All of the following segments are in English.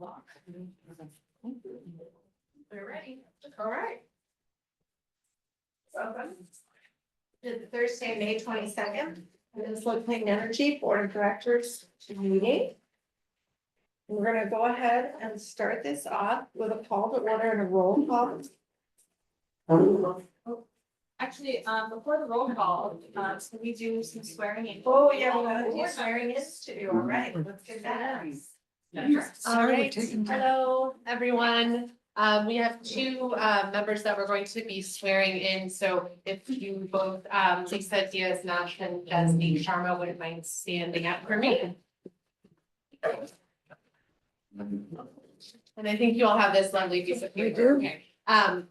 We're ready. All right. Welcome to the Thursday, May 22nd, Peninsula Clean Energy Board of Directors meeting. We're going to go ahead and start this off with a call to order and a roll call. Actually, before the roll call, can we do some swearing in? Oh, yeah, we're going to do swearing in to do. All right, let's get that. All right, hello, everyone. We have two members that we're going to be swearing in, so if you both, Lisa Diaz-Nash and Jasmine Sharma wouldn't mind standing up for me. And I think you all have this lovely piece of paper. Okay.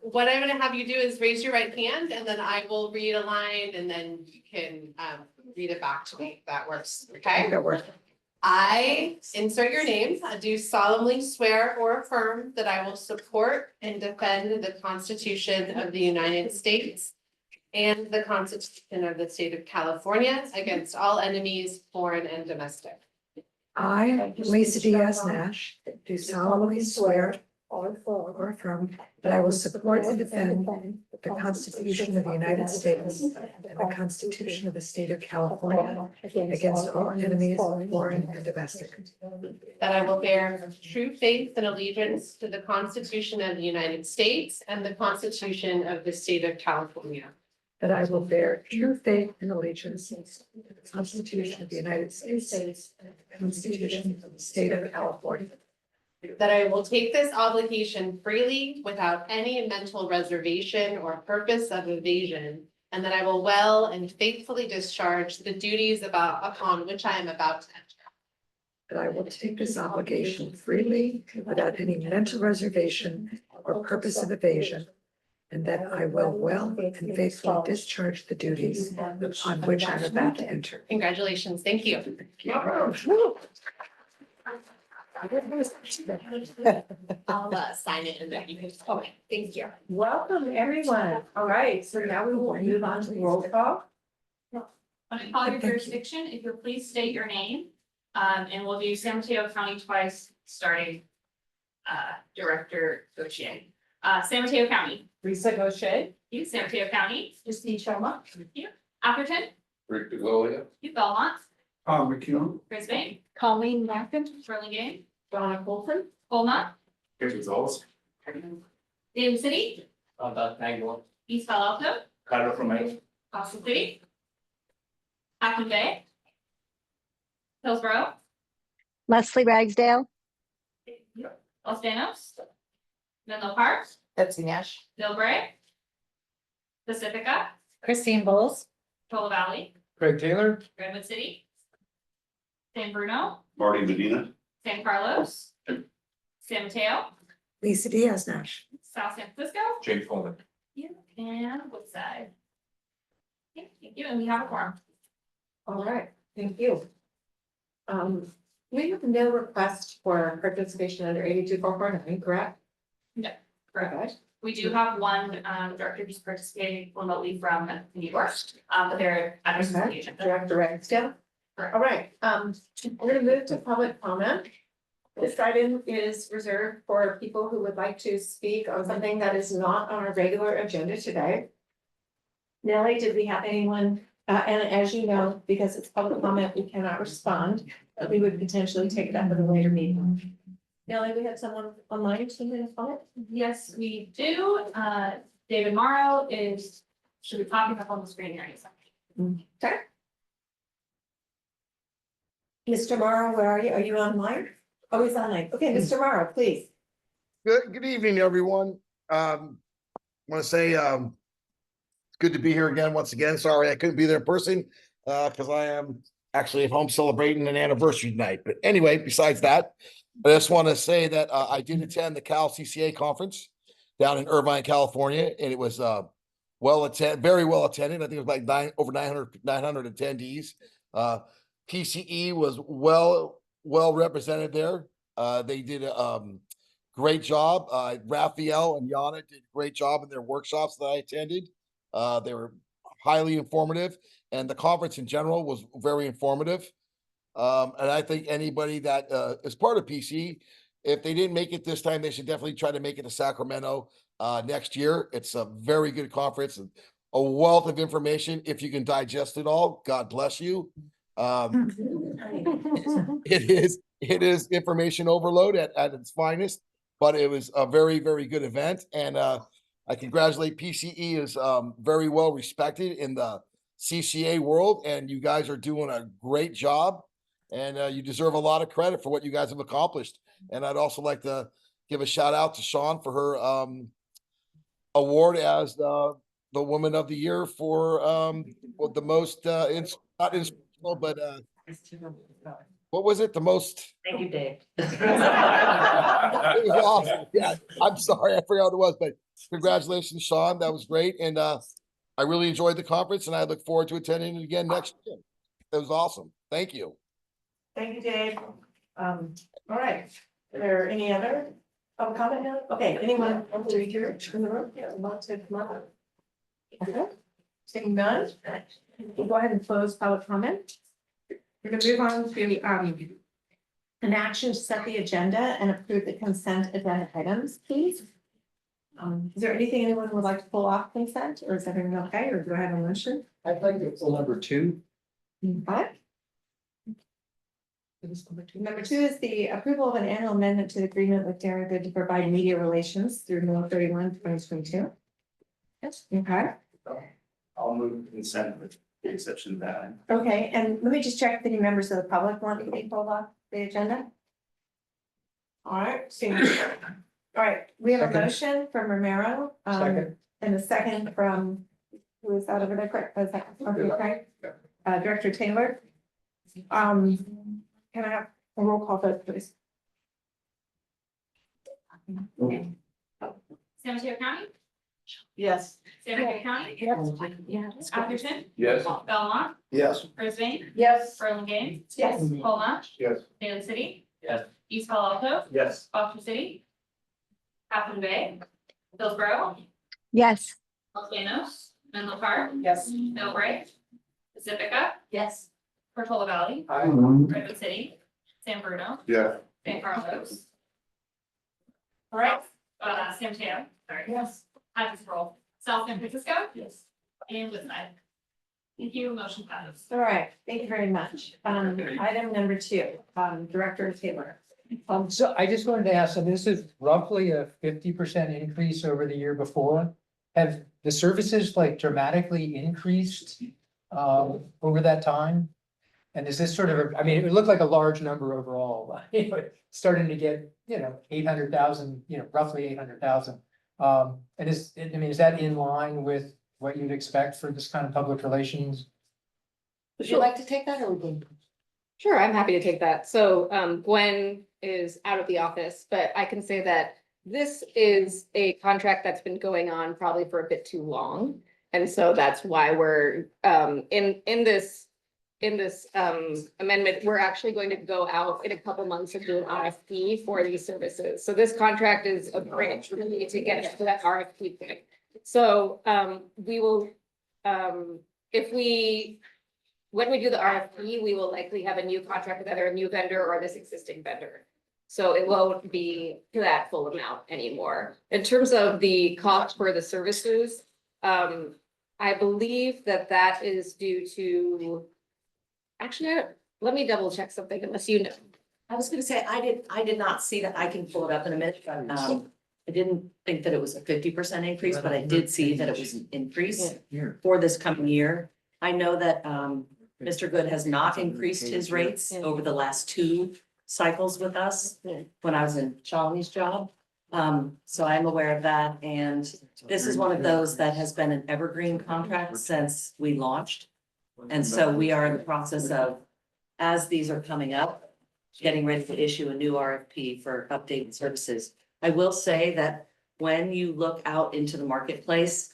What I'm gonna have you do is raise your right hand, and then I will read a line, and then you can read it back to me, if that works, okay? That works. I, insert your name, do solemnly swear or affirm that I will support and defend the Constitution of the United States and the Constitution of the State of California against all enemies, foreign and domestic. I, Lisa Diaz-Nash, do solemnly swear or affirm that I will support and defend the Constitution of the United States and the Constitution of the State of California against all enemies, foreign and domestic. That I will bear true faith and allegiance to the Constitution of the United States and the Constitution of the State of California. That I will bear true faith and allegiance to the Constitution of the United States and the Constitution of the State of California. That I will take this obligation freely without any mental reservation or purpose of evasion, and that I will well and faithfully discharge the duties upon which I am about to enter. That I will take this obligation freely without any mental reservation or purpose of evasion, and that I will well and faithfully discharge the duties on which I'm about to enter. Congratulations, thank you. I'll sign it and then you can, okay, thank you. Welcome, everyone. All right, so now we will move on to the roll call. When I call your jurisdiction, if you'll please state your name, and we'll do San Mateo County twice, starting Director Gauthier. San Mateo County. Lisa Gaucher. You, San Mateo County. Justine Sharma. You, Atherton. Rick DeGolia. You, Belmont. Tom McCune. Brisbane. Colleen Mackin. Burlingame. Donna Colton. Colma. Here's results. Daly City. Magdalene. East Palo Alto. Carter from Maine. Boston City. Acton Bay. Hillsborough. Leslie Ragsdale, Los Banos. Menlo Park. Betsy Nash. Millbrae. Pacifica. Christine Bowles. Tola Valley. Craig Taylor. Redwood City. San Bruno. Marty Medina. San Carlos. San Mateo. Lisa Diaz-Nash. South San Francisco. James Coleman. And Woodside. Okay, thank you, and we have a quorum. All right, thank you. We have no request for participation under 82.449, correct? Correct. We do have one director who's participating remotely from New York, but they're at Okay. the agenda. Director Ragsdale. Correct. All right, we're gonna move to public comment. This item is reserved for people who would like to speak on something that is not on our regular agenda today. Nellie, did we have anyone, and as you know, because it's public comment, we cannot respond, but we would potentially take it up at a later meeting. Nellie, we have someone online, something to comment? Yes, we do. David Morrow should be popping up on the screen here in a second. Okay. Mr. Morrow, where are you? Are you online? Oh, he's online. Okay, Mr. Morrow, please. Good evening, everyone. Want to say it's good to be here again once again. Sorry I couldn't be there in person because I am actually at home celebrating an anniversary tonight. But anyway, besides that, I just want to say that I did attend the Cal CCA conference down in Irvine, California, and it was very well attended. I think it was like over 900 attendees. PCE was well represented there. They did a great job. Raphael and Yana did a great job in their workshops that I attended. They were highly informative, and the conference in general was very informative. And I think anybody that is part of PCE if they didn't make it this time, they should definitely try to make it to Sacramento next year. It's a very good conference and a wealth of information. If you can digest it all, God bless you. It is information overload at its finest, but it was a very, very good event. And I congratulate PCE is very well respected in the CCA world, and you guys are doing a great job. And you deserve a lot of credit for what you guys have accomplished. And I'd also like to give a shout out to Sean for her award as the Woman of the Year for the most not inspirational, but what was it? The most. Thank you, Dave. It was awesome. Yeah, I'm sorry, I forgot what it was, but congratulations, Sean. That was great, and I really enjoyed the conference, and I look forward to attending it again next year. That was awesome. Thank you. Thank you, Dave. All right, are there any other comment now? Okay, anyone want to read your in the room? Yeah, want to come up? Okay. Seeing none, we'll go ahead and close public comment. We're gonna move on to an action to set the agenda and approve the consent agenda items, please. Is there anything anyone would like to pull off consent, or is everything okay, or do I have a motion? I'd like to pull number 2. Okay. Number 2 is the approval of an annual amendment to the agreement with Good to provide media relations through May 31, 2022. Yes, okay. I'll move consent with the exception of that. Okay, and let me just check if any members of the public want to be pulled off the agenda. All right, all right, we have a motion from Romero. Second. And a second from, who is that over there, correct? Okay, Director Taylor. Can I have a roll call vote, please? San Mateo County, Yes. San Mateo County, Yes. Atherton, Yes. Belmont, Yes. Brisbane, Yes. Burlingame, Yes. Colma, Yes. Daly City, Yes. East Palo Alto, Yes. Foster City, Half Moon Bay, Hillsborough, Yes. Los Llanos, Menlo Park, Yes. Mill Bright, Pacifica, Yes. Portola Valley, Hi. Redwood City, San Bruno, Yeah. San Carlos. All right, San Mateo, sorry. Yes. Hattiesburg, South San Francisco, Yes. and Woodside. Thank you, motion passes. All right, thank you very much. Item number 2, Director Taylor. So I just wanted to ask, so this is roughly a 50% increase over the year before. Have the services like dramatically increased over that time? And is this sort of, I mean, it looked like a large number overall, starting to get, 800,000, roughly 800,000. And is that in line with what you'd expect for this kind of public relations? Would you like to take that or we can? Sure, I'm happy to take that. So Gwen is out of the office, but I can say that this is a contract that's been going on probably for a bit too long. And so that's why we're in this amendment, we're actually going to go out in a couple months and do an RFP for these services. So this contract is a bridge really to get to that RFP point. So we will, when we do the RFP, we will likely have a new contract with either a new vendor or this existing vendor. So it won't be to that full amount anymore. In terms of the cost for the services, I believe that is due to, actually, let me double check something unless you know. I was gonna say, I did not see that. I can pull it up in a minute, but I didn't think that it was a 50% increase, but I did see that it was an increase for this coming year. I know that Mr. Good has not increased his rates over the last 2 cycles with us when I was in Shalini's job. So I'm aware of that, and this is one of those that has been an evergreen contract since we launched. And so we are in the process of, as these are coming up, getting ready to issue a new RFP for updated services. I will say that when you look out into the marketplace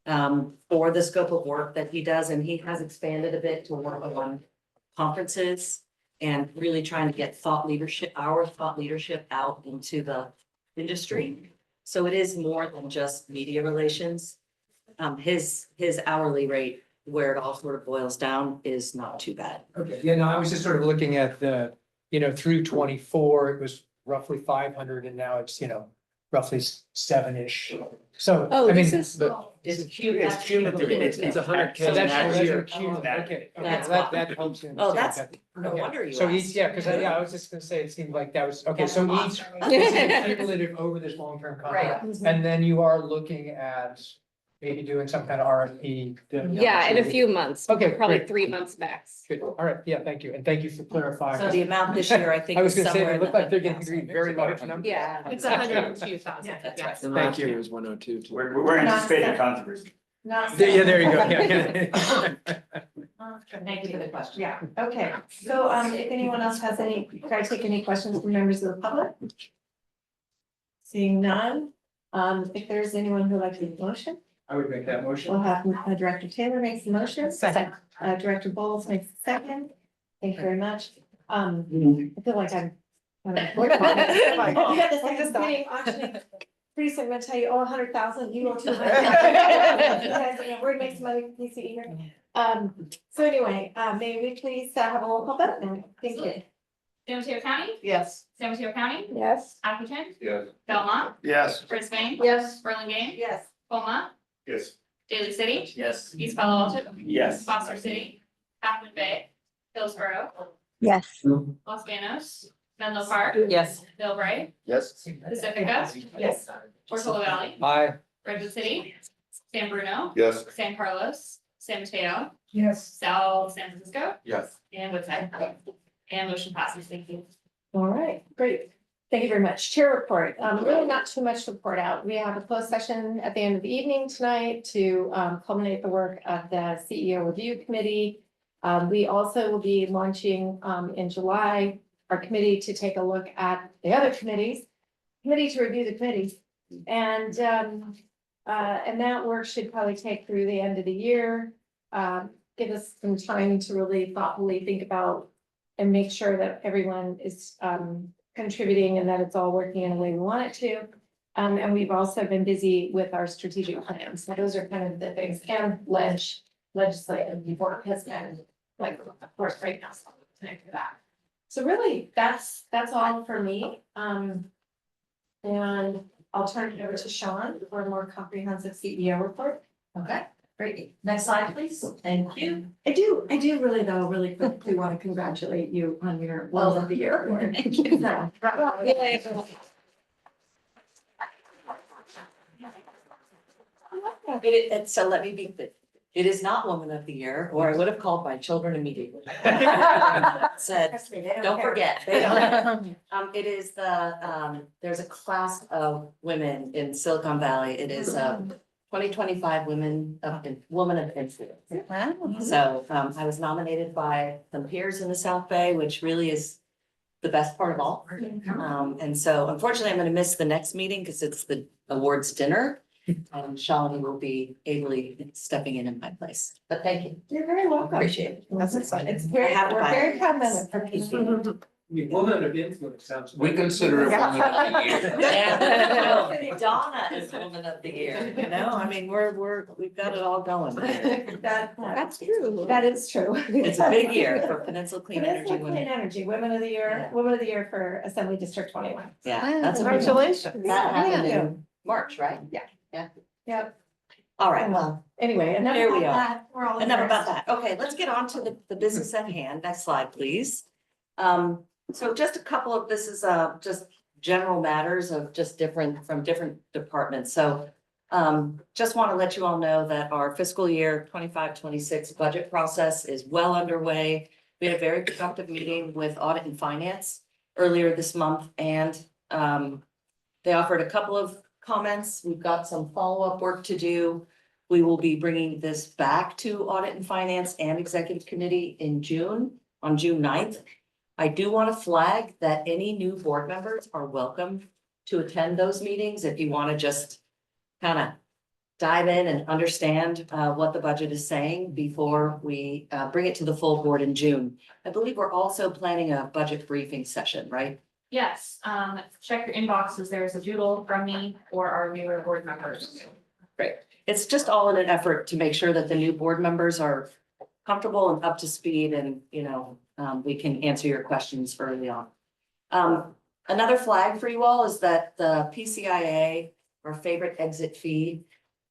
for the scope of work that he does, and he has expanded a bit to work on conferences and really trying to get our thought leadership out into the industry. So it is more than just media relations. His hourly rate, where it all sort of boils down, is not too bad. Okay, yeah, no, I was just sort of looking at the, through 24, it was roughly 500 and now it's, roughly 7-ish. So, Oh, I mean. this is- but- It's It's cumulative. It's 100K. So that's, next year. okay, That's that helps you. Oh, understand that's, that. no Okay. wonder you So each, asked. yeah, because I was just gonna say, it seemed like that was, okay, That's so awesome. this is cumulative over this long-term contract. And then you are looking at maybe doing some kind of RFP. Yeah, in a few months. Okay, Probably great. 3 months max. Good, all right, yeah, thank you, and thank you for clarifying. So the amount this year, I think. I was is gonna say, somewhere they in look the like they're getting 100,000. very large numbers. Yeah. It's 102,000. That's right. Thank you. was 102. We're anticipating controversy. Not. There you go, yeah. Thank you for the question. Yeah, okay, so if anyone else has any, can I take any questions from members of the public? Seeing none, if there's anyone who'd like to make a motion, I would make that motion. we'll have Director Taylor makes the motion. Second. Director Bowles makes the second. Thank you very much. I feel like I'm. You got this like this meeting auctioning. Pretty soon I'm gonna tell you, 100,000, you go 200. We're gonna make some money, from PCE here. So anyway, may we please have a roll call vote now? Thank you. San Mateo County, Yes. San Mateo County, Yes. Atherton, Yes. Belmont, Yes. Brisbane, Yes. Burlingame, Yes. Homa, Yes. Daly City, Yes. East Palo Alto, Yes. Foster City, Half Moon Bay, Hillsborough, Yes. Los Banos, Menlo Park, Yes. Millbrae, Yes. Pacifica, Yes. Portola Valley, Aye. Redwood City, San Bruno, Yes. San Carlos, San Mateo, Yes. South San Francisco, Yes. and Woodside. And motion passes, thank you. All right, great. Thank you very much. Chair report, really not too much to report out. We have a closed session at the end of the evening tonight to culminate the work of the CEO Review Committee. We also will be launching in July, our committee to take a look at the other committees, committee to review the committees. And that work should probably take through the end of the year. Give us some time to really thoughtfully think about and make sure that everyone is contributing and that it's all working in the way we want it to. And we've also been busy with our strategic plans. So those are kind of the things, and legislative work has been, like, of course, right now, so thank you for that. So really, that's all for me. And I'll turn it over to Sean for a more comprehensive CEO report. Okay, great. Next slide, please. Thank you. I do really though, really quickly want to congratulate you on your Well of the Year award. Thank you. So, So let me be clear. It is not Woman of the Year, or I would have called my children immediately. Said, don't forget. They don't. It is there's a class of women in Silicon Valley. It is 2025 Woman of Influence. So I was nominated by some peers in the South Bay, which really is the best part of all. And so unfortunately, I'm gonna miss the next meeting because it's the awards dinner. Shawnee will be ably stepping in my place, but thank you. You're very welcome. Appreciate it. That's exciting. It's very, I have to we're buy very it. proud of it. Woman of influence sounds. We consider it Woman of the Year. And Donna is Woman of the Year, you know, I mean, we've got it all going. That's true. That is true. It's a big year for Peninsula Clean Energy Peninsula Clean Women. Energy, Women of the Year, Yeah. Woman of the Year for Assembly District 21. Yeah, that's a big one. That happened Yeah. in March, right? Yep. All right, well, Anyway, enough Here we about are. that. We're all enough about embarrassed. that. Okay, let's get on to the business at hand. Next slide, please. So just a couple of, this is just general matters of just from different departments. So just want to let you all know that our fiscal year 25-26 budget process is well underway. We had a very productive meeting with Audit and Finance earlier this month, and they offered a couple of comments. We've got some follow-up work to do. We will be bringing this back to Audit and Finance and Executive Committee in June, on June 9th. I do want to flag that any new board members are welcome to attend those meetings if you want to just kind of dive in and understand what the budget is saying before we bring it to the full board in June. I believe we're also planning a budget briefing session, right? Yes, check your inboxes. There's a doodle from me or our newer board members. Great. It's just all in an effort to make sure that the new board members are comfortable and up to speed and, we can answer your questions early on. Another flag for you all is that the PCIA, our favorite exit fee,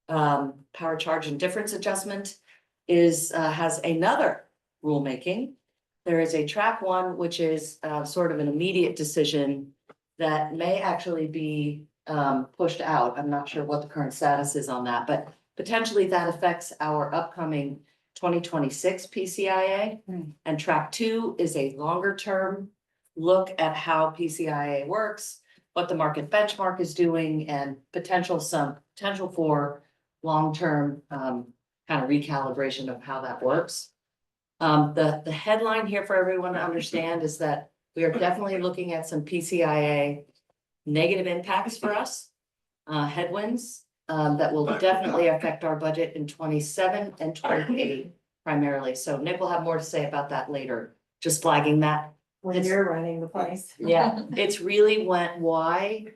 power charge and difference adjustment is, has another rulemaking. There is a track one, which is, sort of an immediate decision that may actually be, pushed out. I'm not sure what the current status is on that, but potentially that affects our upcoming 2026 PCIA. And track two is a longer term look at how PCIA works, what the market benchmark is doing, and potential for long-term kind of recalibration of how that works. The headline here for everyone to understand is that we are definitely looking at some PCIA negative impacts for us, headwinds, that will definitely affect our budget in 27 and 28 primarily. So Nick will have more to say about that later, just flagging that. When you're running the place. Yeah, it's really why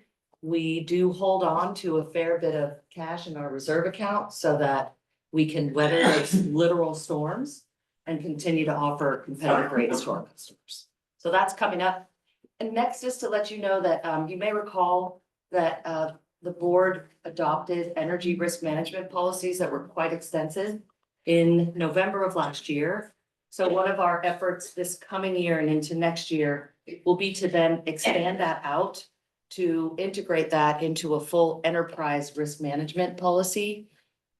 we do hold on to a fair bit of cash in our reserve account so that we can weather those literal storms and continue to offer competitive rates to our customers. So that's coming up. And next is to let you know that you may recall that the board adopted energy risk management policies that were quite extensive in November of last year. So one of our efforts this coming year and into next year will be to then expand that out to integrate that into a full enterprise risk management policy.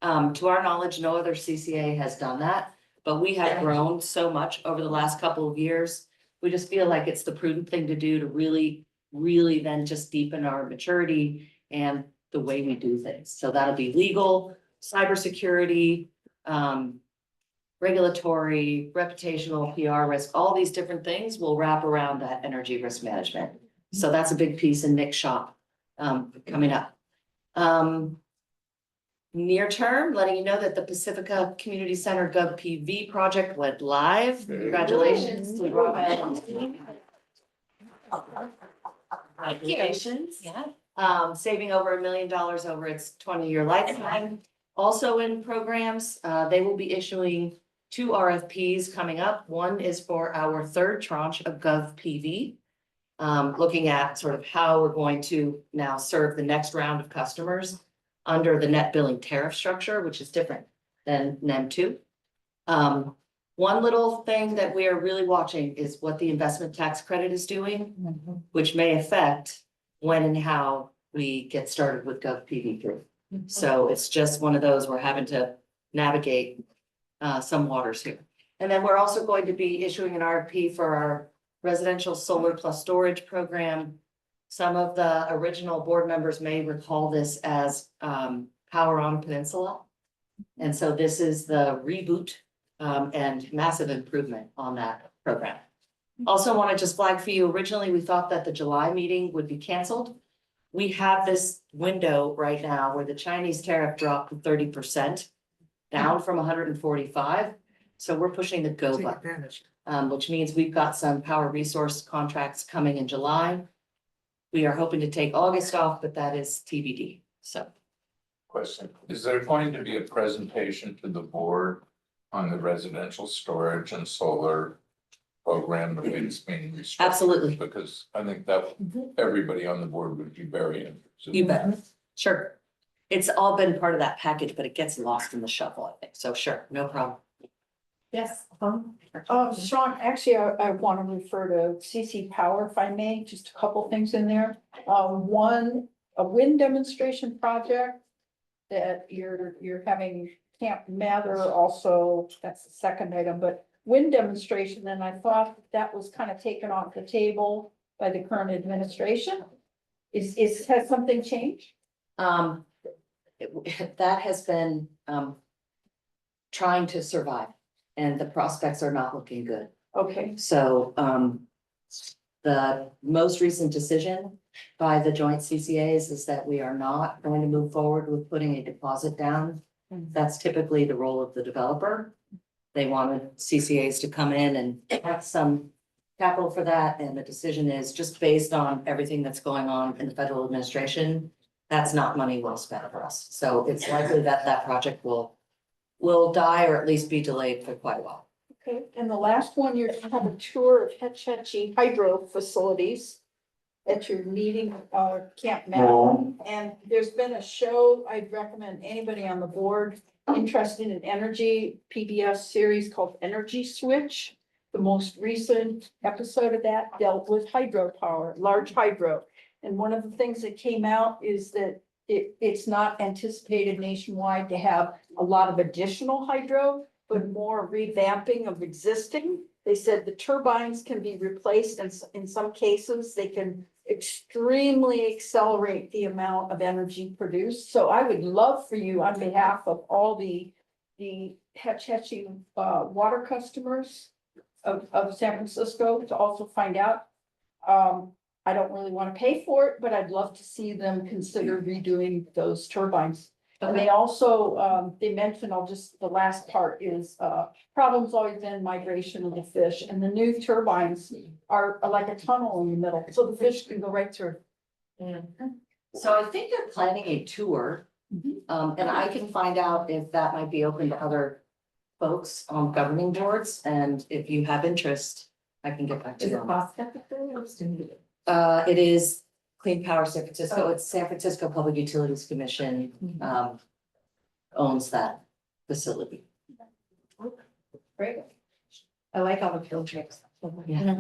To our knowledge, no other CCA has done that, but we have grown so much over the last couple of years. We just feel like it's the prudent thing to do to really, really then just deepen our maturity and the way we do things. So that'll be legal, cybersecurity, regulatory, reputational, PR risk, all these different things will wrap around that energy risk management. So that's a big piece in Nick's shop, coming up. Near term, letting you know that the Pacifica Community Center GovPV project went live. Congratulations to Rob and team. Congratulations. Yeah. Saving over $1 million over its 20-year lifetime. Also in programs, they will be issuing 2 RFPs coming up. One is for our third tranche of GovPV, looking at sort of how we're going to now serve the next round of customers under the net billing tariff structure, which is different than NEM 2. One little thing that we are really watching is what the investment tax credit is doing, which may affect when and how we get started with GovPV 3. So it's just one of those we're having to navigate some waters here. And then we're also going to be issuing an RFP for our residential solar plus storage program. Some of the original board members may recall this as Power on Peninsula. And so this is the reboot and massive improvement on that program. Also want to just flag for you, originally we thought that the July meeting would be canceled. We have this window right now where the Chinese tariff dropped to 30%, down from 145. So we're pushing the go Take button, advantage. which means we've got some power resource contracts coming in July. We are hoping to take August off, but that is TBD, so. Question, is there going to be a presentation to the board on the residential storage and solar program, the way it's being restructured? Absolutely. Because I think that everybody on the board would be very interested. You bet, sure. It's all been part of that package, but it gets lost in the shuffle, I think, so sure, no problem. Yes. Sean, actually, I want to refer to CC Power, if I may, just a couple things in there. One, a wind demonstration project that you're having Camp Mather also, that's the second item, but wind demonstration, and I thought that was kind of taken off the table by the current administration. Has something changed? That has been trying to survive, and the prospects are not looking good. Okay, So the most recent decision by the joint CCAs is that we are not going to move forward with putting a deposit down. That's typically the role of the developer. They wanted CCAs to come in and have some capital for that, and the decision is just based on everything that's going on in the federal administration. That's not money well spent for us. So it's likely that that project will die or at least be delayed for quite a while. okay. And the last one, you're gonna have a tour of Hetch Hetchy hydro facilities. at your meeting, Camp Mountain. And there's been a show, I'd recommend anybody on the board interested in energy, PBS series called Energy Switch. The most recent episode of that dealt with hydropower, large hydro. And one of the things that came out is that it's not anticipated nationwide to have a lot of additional hydro, but more revamping of existing. They said the turbines can be replaced, and in some cases, they can extremely accelerate the amount of energy produced. So I would love for you, on behalf of all the Hetch Hetchy water customers of San Francisco, to also find out. I don't really want to pay for it, but I'd love to see them consider redoing those turbines. And they also, they mentioned, the last part is, problems always been migration of the fish, and the new turbines are like a tunnel in the middle, so the fish can go right through. So I think they're planning a tour, and I can find out if that might be open to other folks on governing boards, and if you have interest, I can get back to Is it them. cost effective? It is Clean Power San Francisco. It's San Francisco Public Utilities Commission, owns that facility. Great. I like all the field trips. Yeah.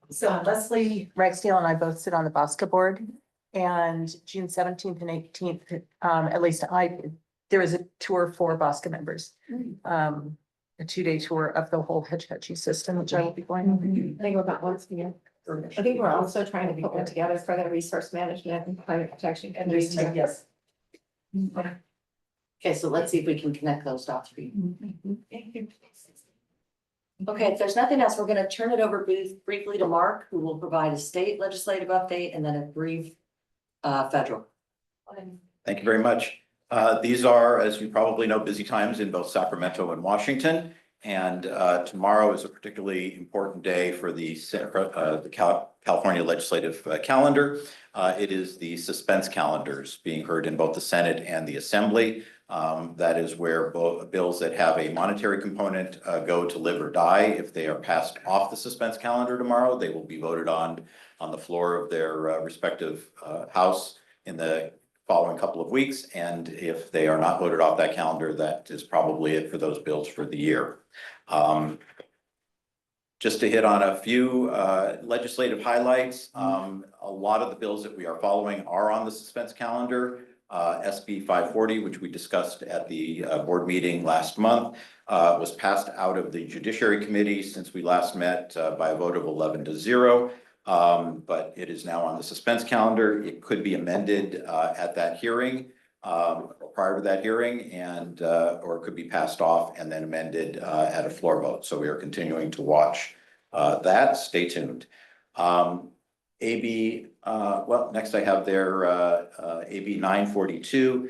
So Leslie Ragsdale and I both sit on the BOSCA board, and June 17th and 18th, at least there is a tour for BOSCA members. A 2-day tour of the whole Hetch Hetchy system, which I will be going over. I think we're about once a year. I think we're also trying to put one together for the resource management and climate protection and retail. Yes. Okay, so let's see if we can connect those dots for you. Okay, if there's nothing else, we're gonna turn it over briefly to Mark, who will provide a state legislative update and then a brief federal. Thank you very much. These are, as you probably know, busy times in both Sacramento and Washington. And tomorrow is a particularly important day for the California legislative calendar. It is the suspense calendars being heard in both the Senate and the Assembly. That is where both bills that have a monetary component go to live or die. If they are passed off the suspense calendar tomorrow, they will be voted on the floor of their respective House in the following couple of weeks. And if they are not voted off that calendar, that is probably it for those bills for the year. Just to hit on a few legislative highlights, a lot of the bills that we are following are on the suspense calendar. SB 540, which we discussed at the board meeting last month, was passed out of the Judiciary Committee since we last met by a vote of 11-0. But it is now on the suspense calendar. It could be amended at that hearing, prior to that hearing, and or it could be passed off and then amended at a floor vote. So we are continuing to watch that. Stay tuned. Next I have their AB 942.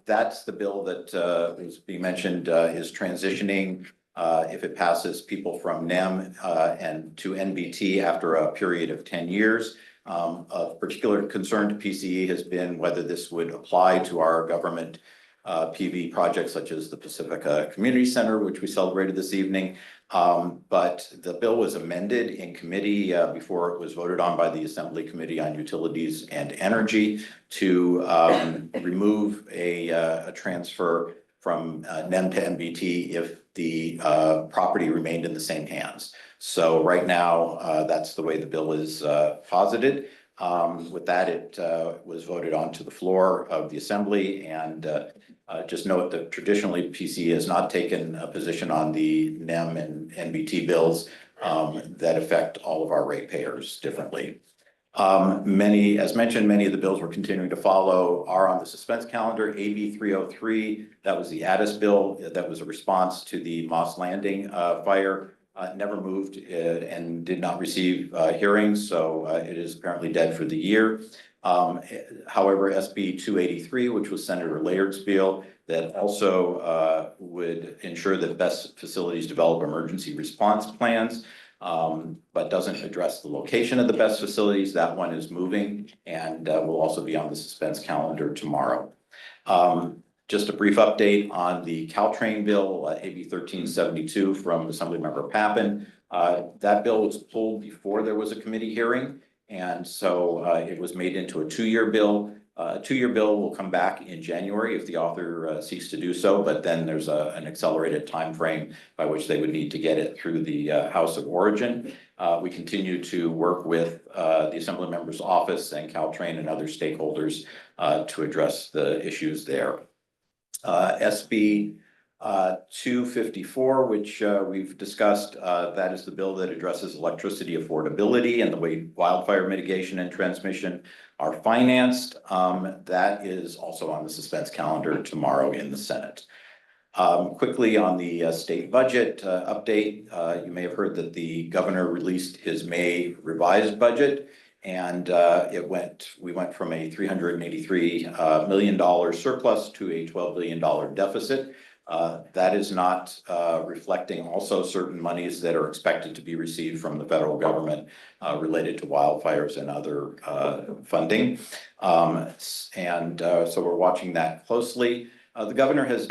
That's the bill that was being mentioned is transitioning, if it passes, people from NEM and to NBT after a period of 10 years. Of particular concern to PCE has been whether this would apply to our government PV projects such as the Pacifica Community Center, which we celebrated this evening. But the bill was amended in committee before it was voted on by the Assembly Committee on Utilities and Energy to remove a transfer from NEM to NBT if the property remained in the same hands. So right now, that's the way the bill is posited. With that, it was voted on to the floor of the Assembly, and just note that traditionally PCE has not taken a position on the NEM and NBT bills that affect all of our ratepayers differently. As mentioned, many of the bills we're continuing to follow are on the suspense calendar. AB 303, that was the Addis bill, that was a response to the Moss Landing fire. Never moved and did not receive hearings, so it is apparently dead for the year. However, SB 283, which was Senator Layard's bill, that also would ensure that BESS facilities develop emergency response plans, but doesn't address the location of the BESS facilities. That one is moving and will also be on the suspense calendar tomorrow. Just a brief update on the Caltrain bill, AB 1372 from Assemblymember Pappen. That bill was pulled before there was a committee hearing, And so it was made into a 2-year bill. A 2-year bill will come back in January if the author seeks to do so, but then there's an accelerated timeframe by which they would need to get it through the House of Origin. We continue to work with the Assembly Member's Office and Caltrain and other stakeholders to address the issues there. SB 254, which we've discussed, that is the bill that addresses electricity affordability and the way wildfire mitigation and transmission are financed. That is also on the suspense calendar tomorrow in the Senate. Quickly on the state budget update, you may have heard that the governor released his May revised budget, and we went from a $383 million surplus to a $12 billion deficit. That is not reflecting also certain monies that are expected to be received from the federal government related to wildfires and other funding. So we're watching that closely. The governor has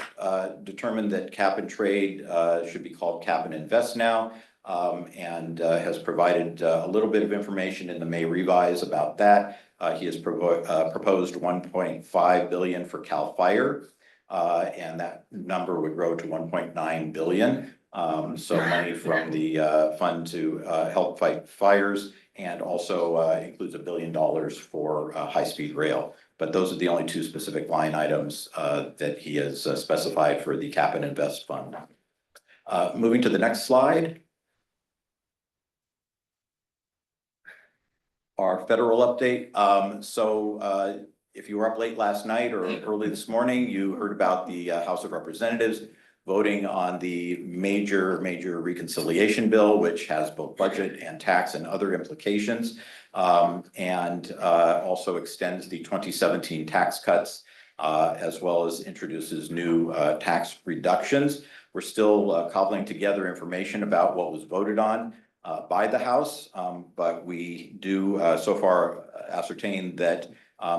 determined that cap and trade should be called cap and invest now, and has provided a little bit of information in the May revise about that. He has proposed $1.5 billion for CAL FIRE. And that number would grow to $1.9 billion. So money from the fund to help fight fires, and also includes $1 billion for high-speed rail. But those are the only two specific line items that he has specified for the Cap and Invest Fund. Moving to the next slide. Our federal update. If you were up late last night or early this morning, you heard about the House of Representatives voting on the major reconciliation bill, which has both budget and tax and other implications, and also extends the 2017 tax cuts, as well as introduces new tax reductions. We're still cobbling together information about what was voted on by the House, but we do so far ascertain that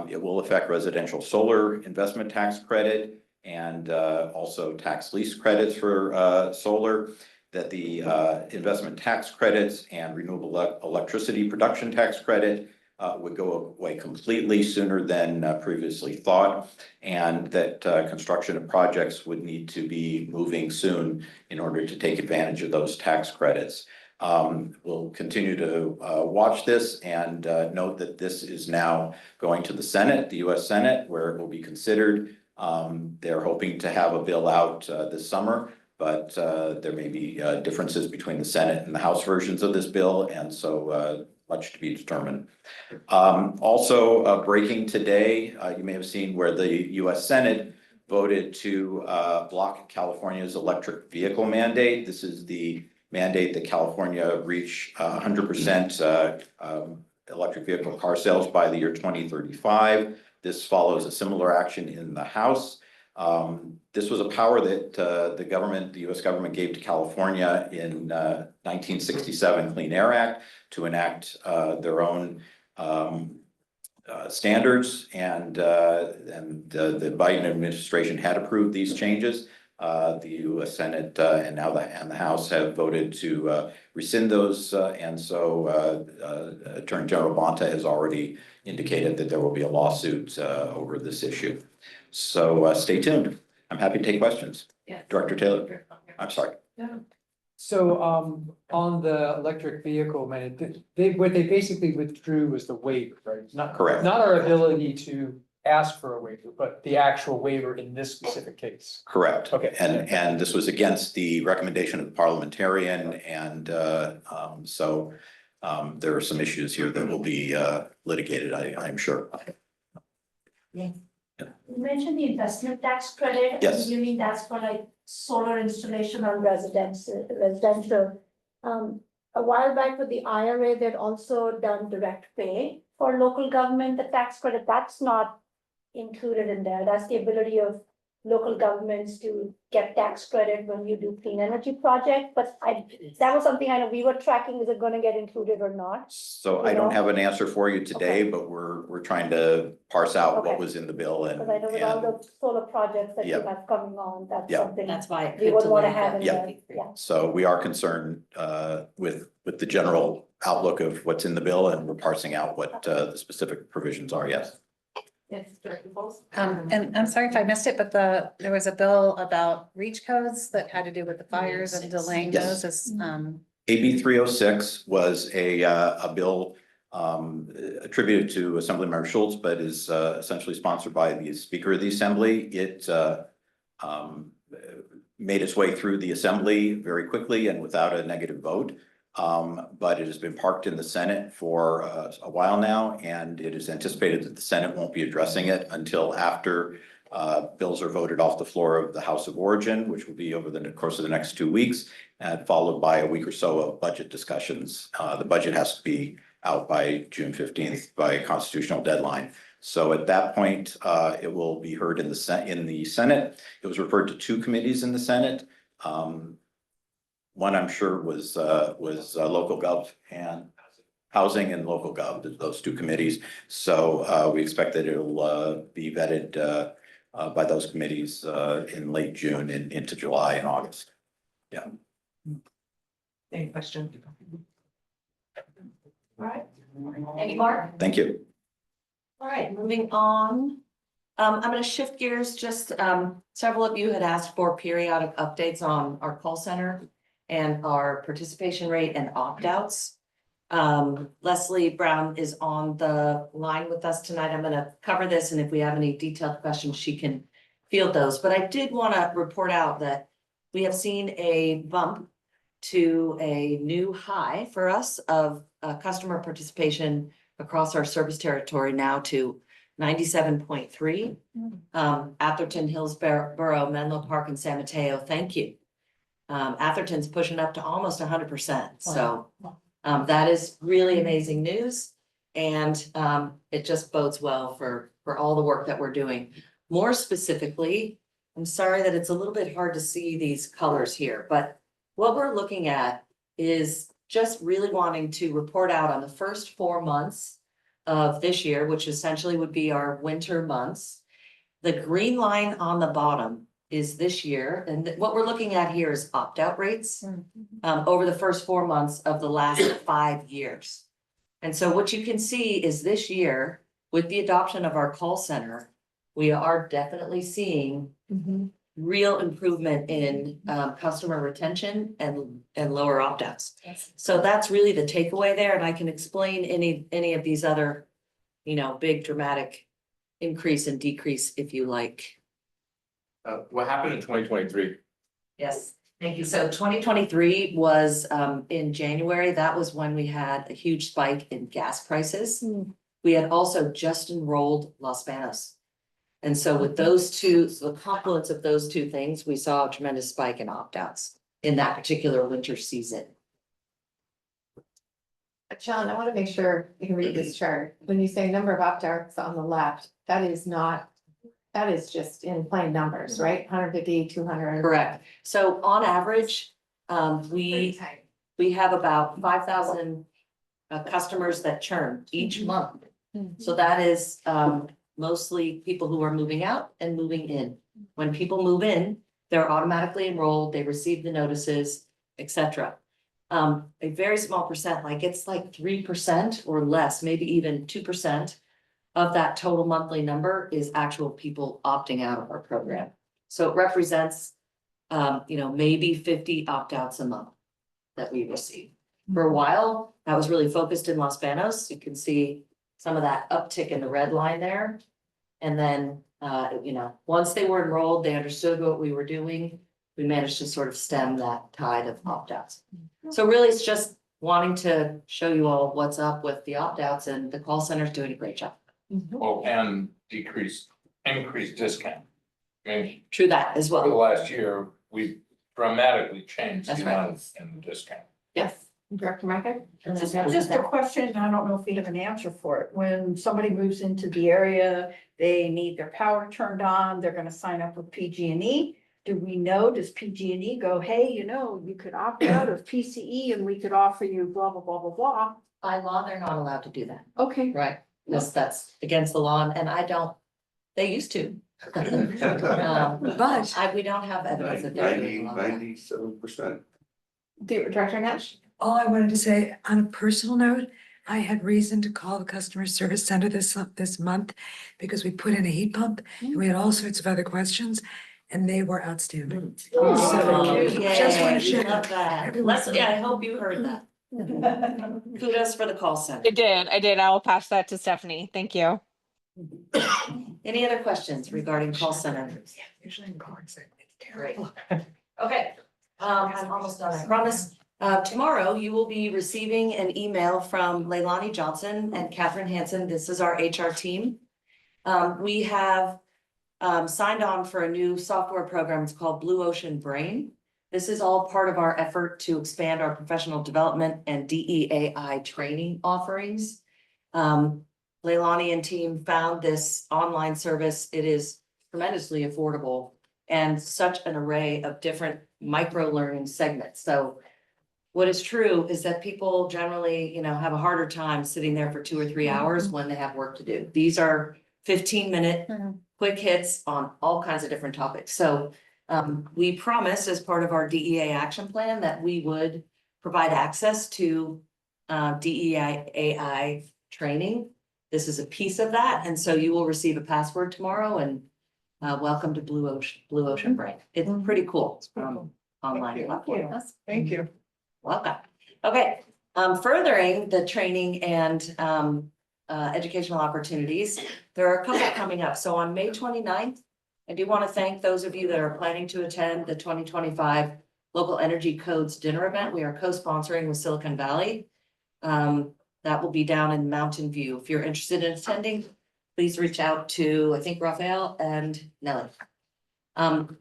it will affect residential solar investment tax credit and also tax lease credits for solar, that the investment tax credits and renewable electricity production tax credit would go away completely sooner than previously thought, and that construction of projects would need to be moving soon in order to take advantage of those tax credits. We'll continue to watch this and note that this is now going to the Senate, the US Senate, where it will be considered. They're hoping to have a bill out this summer, but there may be differences between the Senate and the House versions of this bill, and so much to be determined. Also breaking today, you may have seen where the US Senate voted to block California's electric vehicle mandate. This is the mandate that California reach 100% electric vehicle car sales by the year 2035. This follows a similar action in the House. This was a power that the US government gave to California in 1967 Clean Air Act to enact their own standards, and the Biden administration had approved these changes. The US Senate and now the House have voted to rescind those, and so Attorney General Bonta has already indicated that there will be a lawsuit over this issue. So stay tuned. I'm happy to take questions. Yeah. Director Taylor, I'm sorry. So on the electric vehicle, man, what they basically withdrew was the waiver, right? Not Correct. Not our ability to ask for a waiver, but the actual waiver in this specific case. Correct. Okay. And this was against the recommendation of the parliamentarian, and so there are some issues here that will be litigated, I'm sure. You mentioned the investment tax credit. Yes. You mean that's for like solar installation on residential. A while back with the IRA, they'd also done direct pay for local government, the tax credit, that's not included in there. That's the ability of local governments to get tax credit when you do clean energy project, but that was something I know we were tracking, is it gonna get included or not? So I don't have an answer for you today, but we're trying to parse out what was in the bill, and Because I know with all the solar projects that you Yep. have coming on, that's Yep. something That's why. we would wanna have in Yep. there, yeah. so we are concerned with the general outlook of what's in the bill, and we're parsing out what the specific provisions are, yes. Yes, Director Bowles? And I'm sorry if I missed it, but there was a bill about reach codes that had to do with the fires and delaying Yes. those as, AB 306 was a bill attributed to Assemblymember Schultz, but is essentially sponsored by the Speaker of the Assembly. It made its way through the Assembly very quickly and without a negative vote. But it has been parked in the Senate for a while now, and it is anticipated that the Senate won't be addressing it until after bills are voted off the floor of the House of Origin, which will be over the course of the next 2 weeks, and followed by a week or so of budget discussions. The budget has to be out by June 15th by constitutional deadline. So at that point, it will be heard in the Senate. It was referred to 2 committees in the Senate. One I'm sure was local gov and housing and local gov, those 2 committees. So we expect that it'll be vetted by those committees in late June and into July and August. Yeah. any question? All right, any more? Thank you. All right, moving on. I'm gonna shift gears, just, several of you had asked for periodic updates on our call center and our participation rate and opt-outs. Leslie Brown is on the line with us tonight. I'm gonna cover this, and if we have any detailed questions, she can field those. But I did wanna report out that we have seen a bump to a new high for us of customer participation across our service territory now to 97.3. Atherton, Hillsborough, Menlo Park, and San Mateo, thank you. Atherton's pushing up to almost 100%, so that is really amazing news. And it just bodes well for all the work that we're doing. More specifically, I'm sorry that it's a little bit hard to see these colors here, but what we're looking at is just really wanting to report out on the first 4 months of this year, which essentially would be our winter months. The green line on the bottom is this year, and what we're looking at here is opt-out rates over the first 4 months of the last 5 years. And so what you can see is this year, with the adoption of our call center, we are definitely seeing real improvement in customer retention and lower opt-outs. So that's really the takeaway there, and I can explain any of these other, big dramatic increase and decrease if you like. What happened in 2023? Yes, thank you. So 2023 was in January. That was when we had a huge spike in gas prices. We had also just enrolled Los Banos. And so with those two, so the confluence of those 2 things, we saw a tremendous spike in opt-outs in that particular winter season. John, I want to make sure you can read this chart. When you say number of opt-outs on the left, that is just in plain numbers, right? 150, 200. Correct. So on average, we have about 5,000 customers that churn each month. So that is mostly people who are moving out and moving in. When people move in, they're automatically enrolled, they receive the notices, etc. A very small percent, like it's like 3% or less, maybe even 2% of that total monthly number is actual people opting out of our program. So it represents, maybe 50 opt-outs a month that we receive. For a while, that was really focused in Los Banos. You can see some of that uptick in the red line there. And then, once they were enrolled, they understood what we were doing. We managed to sort of stem that tide of opt-outs. So really, it's just wanting to show you all what's up with the opt-outs, and the call center is doing a great job. Well, and increased discount. I mean, True that as for the well. last year, we've dramatically changed That's the right. amount in the discount. Yes. Director Market? Just a question, and I don't know if you have an answer for it. When somebody moves into the area, they need their power turned on, they're gonna sign up with PG&E. Do we know, does PG&E go, hey, you could opt out of PCE and we could offer you blah, blah, blah, blah, blah? By law, they're not allowed to do that. Okay. Right. That's against the law, and they used to. But we don't have evidence that they're doing a lot of that. 97%. Director Nash? All I wanted to say on a personal note, I had reason to call the customer service center this month because we put in a heat pump and we had all sorts of other questions and they were outstanding. Oh, So, just want to yay, share. love that. Everyone- Leslie, I hope you heard that. Kudos for the call center. I did. I will pass that to Stephanie. Thank you. Any other questions regarding call center? Usually in cards, it's Great. terrible. Okay, I'm almost done, I promise. Tomorrow you will be receiving an email from Leilani Johnson and Catherine Hansen. This is our HR team. We have signed on for a new software program. It's called Blue Ocean Brain. This is all part of our effort to expand our professional development and DEAI training offerings. Leilani and team found this online service. It is tremendously affordable and such an array of different micro learning segments. So what is true is that people generally, have a harder time sitting there for 2 or 3 hours when they have work to do. These are 15-minute quick hits on all kinds of different topics. So we promised as part of our DEA action plan that we would provide access to DEI training. This is a piece of that. And so you will receive a password tomorrow and welcome to Blue Ocean Brain. It's pretty cool. Online platform. Thank you. Welcome. Okay, furthering the training and educational opportunities, there are a couple coming up. So on May 29th, I do want to thank those of you that are planning to attend the 2025 Local Energy Codes Dinner event. We are co-sponsoring with Silicon Valley. That will be down in Mountain View. If you're interested in attending, please reach out to, I think, Raphael and Nelly. The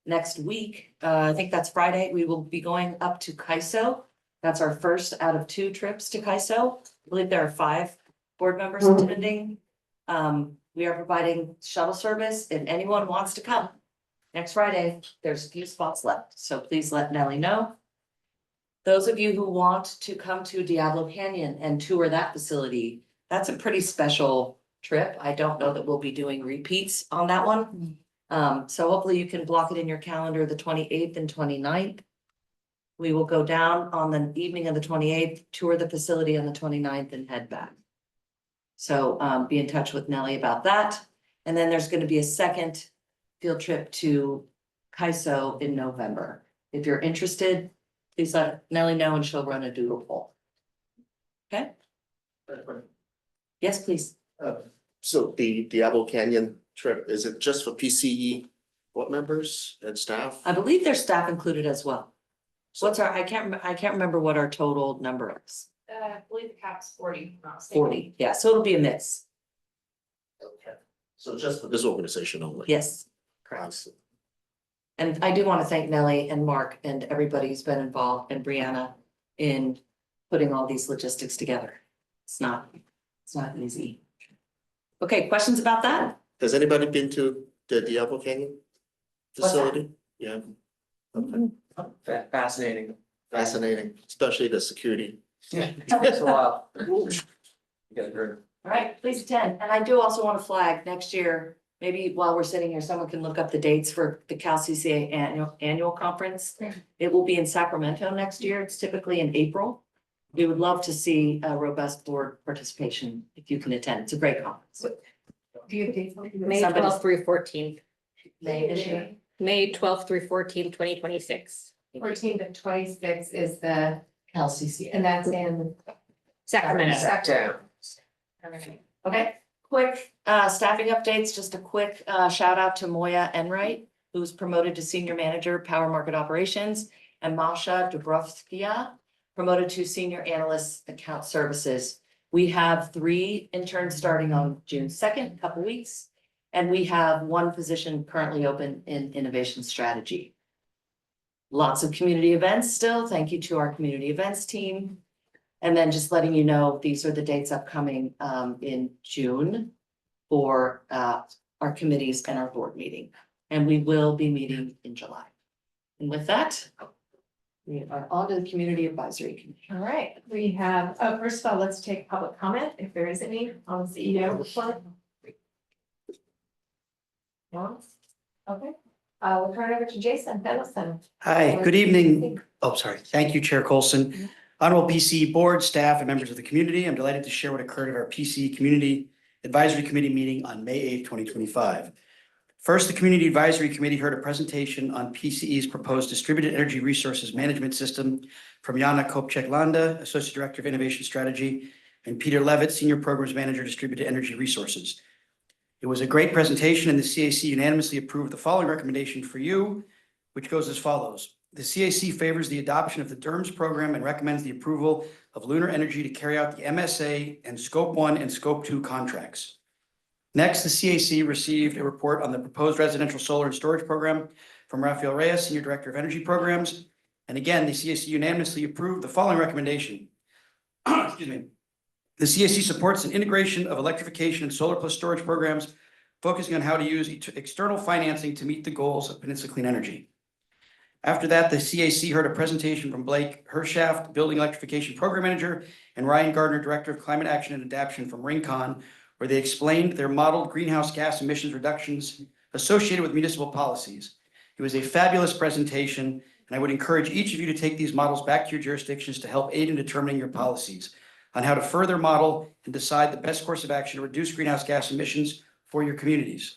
next week, I think that's Friday, we will be going up to CAISO. That's our first out of 2 trips to CAISO. I believe there are 5 board members attending. We are providing shuttle service if anyone wants to come. Next Friday, there's a few spots left, so please let Nelly know. Those of you who want to come to Diablo Canyon and tour that facility, that's a pretty special trip. I don't know that we'll be doing repeats on that one. So hopefully you can block it in your calendar, the 28th and 29th. We will go down on the evening of the 28th, tour the facility on the 29th and head back. So be in touch with Nelly about that. And then there's going to be a second field trip to CAISO in November. If you're interested, please let Nelly know and she'll run a doodle poll. Okay? Yes, please. So the Diablo Canyon trip, is it just for PCE board members and staff? I believe there's staff included as well. What's our, I can't remember what our total number is. I believe the cap's 40. 40, yeah, so it'll be a mix. Okay. So just for this organization only? Yes, correct. And I do want to thank Nelly and Mark and everybody who's been involved and Brianna in putting all these logistics together. It's not easy. Okay, questions about that? Has anybody been to the Diablo Canyon facility? Yeah. Okay. Fascinating. Fascinating, especially the security. Yeah, it's a while. You guys heard. All right, please attend. And I do also want to flag next year, maybe while we're sitting here, someone can look up the dates for the Cal CCA annual conference. It will be in Sacramento next year. It's typically in April. We would love to see a robust board participation if you can attend. It's a great conference. May 12th through 14th. May this year. May 12th through 14th, 2026. 14 to 26 is the, Cal CCA. and that's in Sacramento. Okay, quick staffing updates, just a quick shout out to Moya Enright, who's promoted to Senior Manager, Power Market Operations, and Masha Dubrovskia, promoted to Senior Analyst, Account Services. We have 3 interns starting on June 2nd, a couple weeks, and we have 1 position currently open in Innovation Strategy. Lots of community events still. Thank you to our community events team. And then just letting you know, these are the dates upcoming in June for our committees and our board meeting. And we will be meeting in July. And with that, we are on to the Community Advisory Committee. All right, we have, first of all, let's take public comment if there is any on the CEO report. No? Okay, we'll turn it over to Jason Dennison. Hi, good evening. sorry. Thank you, Chair Colson. Honorable PC Board, staff, and members of the community, I'm delighted to share what occurred at our PC Community Advisory Committee meeting on May 8th, 2025. First, the Community Advisory Committee heard a presentation on PCE's proposed Distributed Energy Resources Management System from Jana Kopchak-Landa, Associate Director of Innovation Strategy, and Peter Levitt, Senior Programs Manager, Distributed Energy Resources. It was a great presentation, and the CAC unanimously approved the following recommendation for you, which goes as follows. The CAC favors the adoption of the DERMS program and recommends the approval of Lunar Energy to carry out the MSA and Scope 1 and Scope 2 contracts. Next, the CAC received a report on the proposed residential solar and storage program from Rafael Reyes, Senior Director of Energy Programs. And again, the CAC unanimously approved the following recommendation. Excuse me. The CAC supports an integration of electrification and solar plus storage programs, focusing on how to use external financing to meet the goals of Peninsula Clean Energy. After that, the CAC heard a presentation from Blake Hershaft, Building Electrification Program Manager, and Ryan Gardner, Director of Climate Action and Adaptation from Rincon, where they explained their modeled greenhouse gas emissions reductions associated with municipal policies. It was a fabulous presentation, and I would encourage each of you to take these models back to your jurisdictions to help aid in determining your policies on how to further model and decide the best course of action to reduce greenhouse gas emissions for your communities.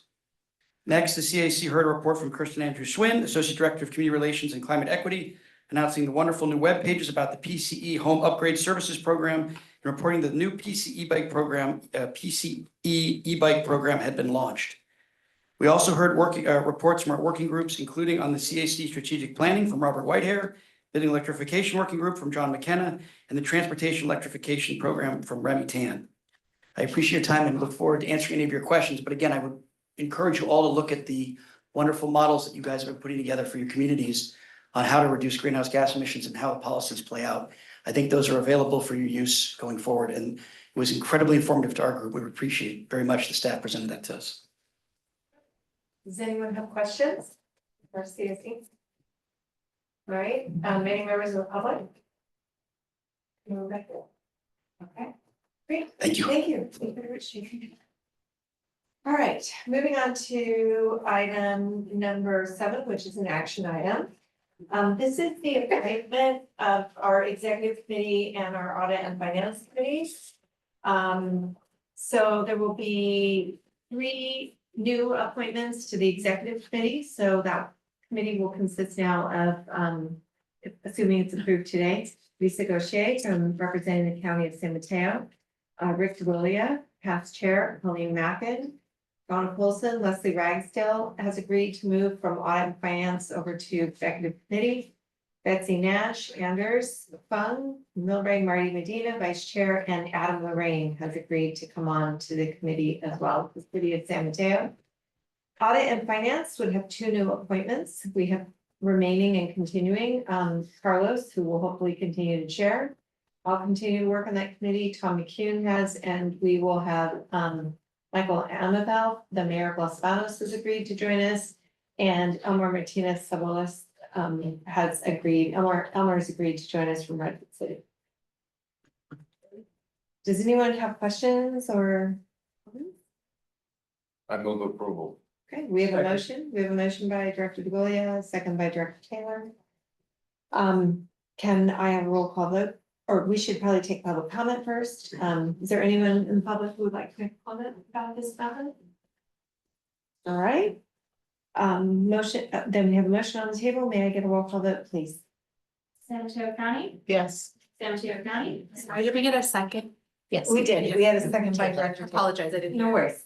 Next, the CAC heard a report from Kirsten Andrew Swin, Associate Director of Community Relations and Climate Equity, announcing the wonderful new web pages about the PCE Home Upgrade Services Program and reporting that the new PCE e-bike program had been launched. We also heard reports from our working groups, including on the CAC Strategic Planning from Robert Whitehair, Building Electrification Working Group from John McKenna, and the Transportation Electrification Program from Remy Tan. I appreciate your time and look forward to answering any of your questions. But again, I would encourage you all to look at the wonderful models that you guys have been putting together for your communities on how to reduce greenhouse gas emissions and how the policies play out. I think those are available for your use going forward. And it was incredibly informative to our group. We appreciate very much the staff presented that to us. Does anyone have questions for CAC? All right, any members of the public? Okay, great. Thank you. Thank you. Thank you very much. All right, moving on to item number 7, which is an action item. This is the appointment of our executive committee and our audit and finance committees. So there will be 3 new appointments to the executive committee. So that committee will consist now of, assuming it's approved today, Lisa Gaucher from representing the County of San Mateo, Rick DeWillia, past chair, Colleen Mackin, Donna Colson, Leslie Ragsdale has agreed to move from audit and finance over to executive committee. Betsy Nash, Anders Fung, Milbrae Marty Medina, vice chair, and Adam Lorraine has agreed to come on to the committee as well, the city of San Mateo. Audit and finance would have 2 new appointments. We have remaining and continuing, Carlos, who will hopefully continue to chair. I'll continue to work on that committee. Tom McCune has, and we will have, Michael Amabel, the mayor of Los Banos, has agreed to join us, and Elmar Martinez Sabolas has agreed. Elmar has agreed to join us from Redwood City. Does anyone have questions or? I move approval. Okay, we have a motion. We have a motion by Director DeGolia, second by Director Taylor. Can I have a roll call vote? Or we should probably take public comment first. Is there anyone in the public who would like to comment about this matter? All right. Motion, then we have a motion on the table. May I get a roll call vote, please? San Mateo County, Yes. San Mateo County. Did we get a second? Yes. We did. We had a second by Director. Apologize, I didn't. No worries.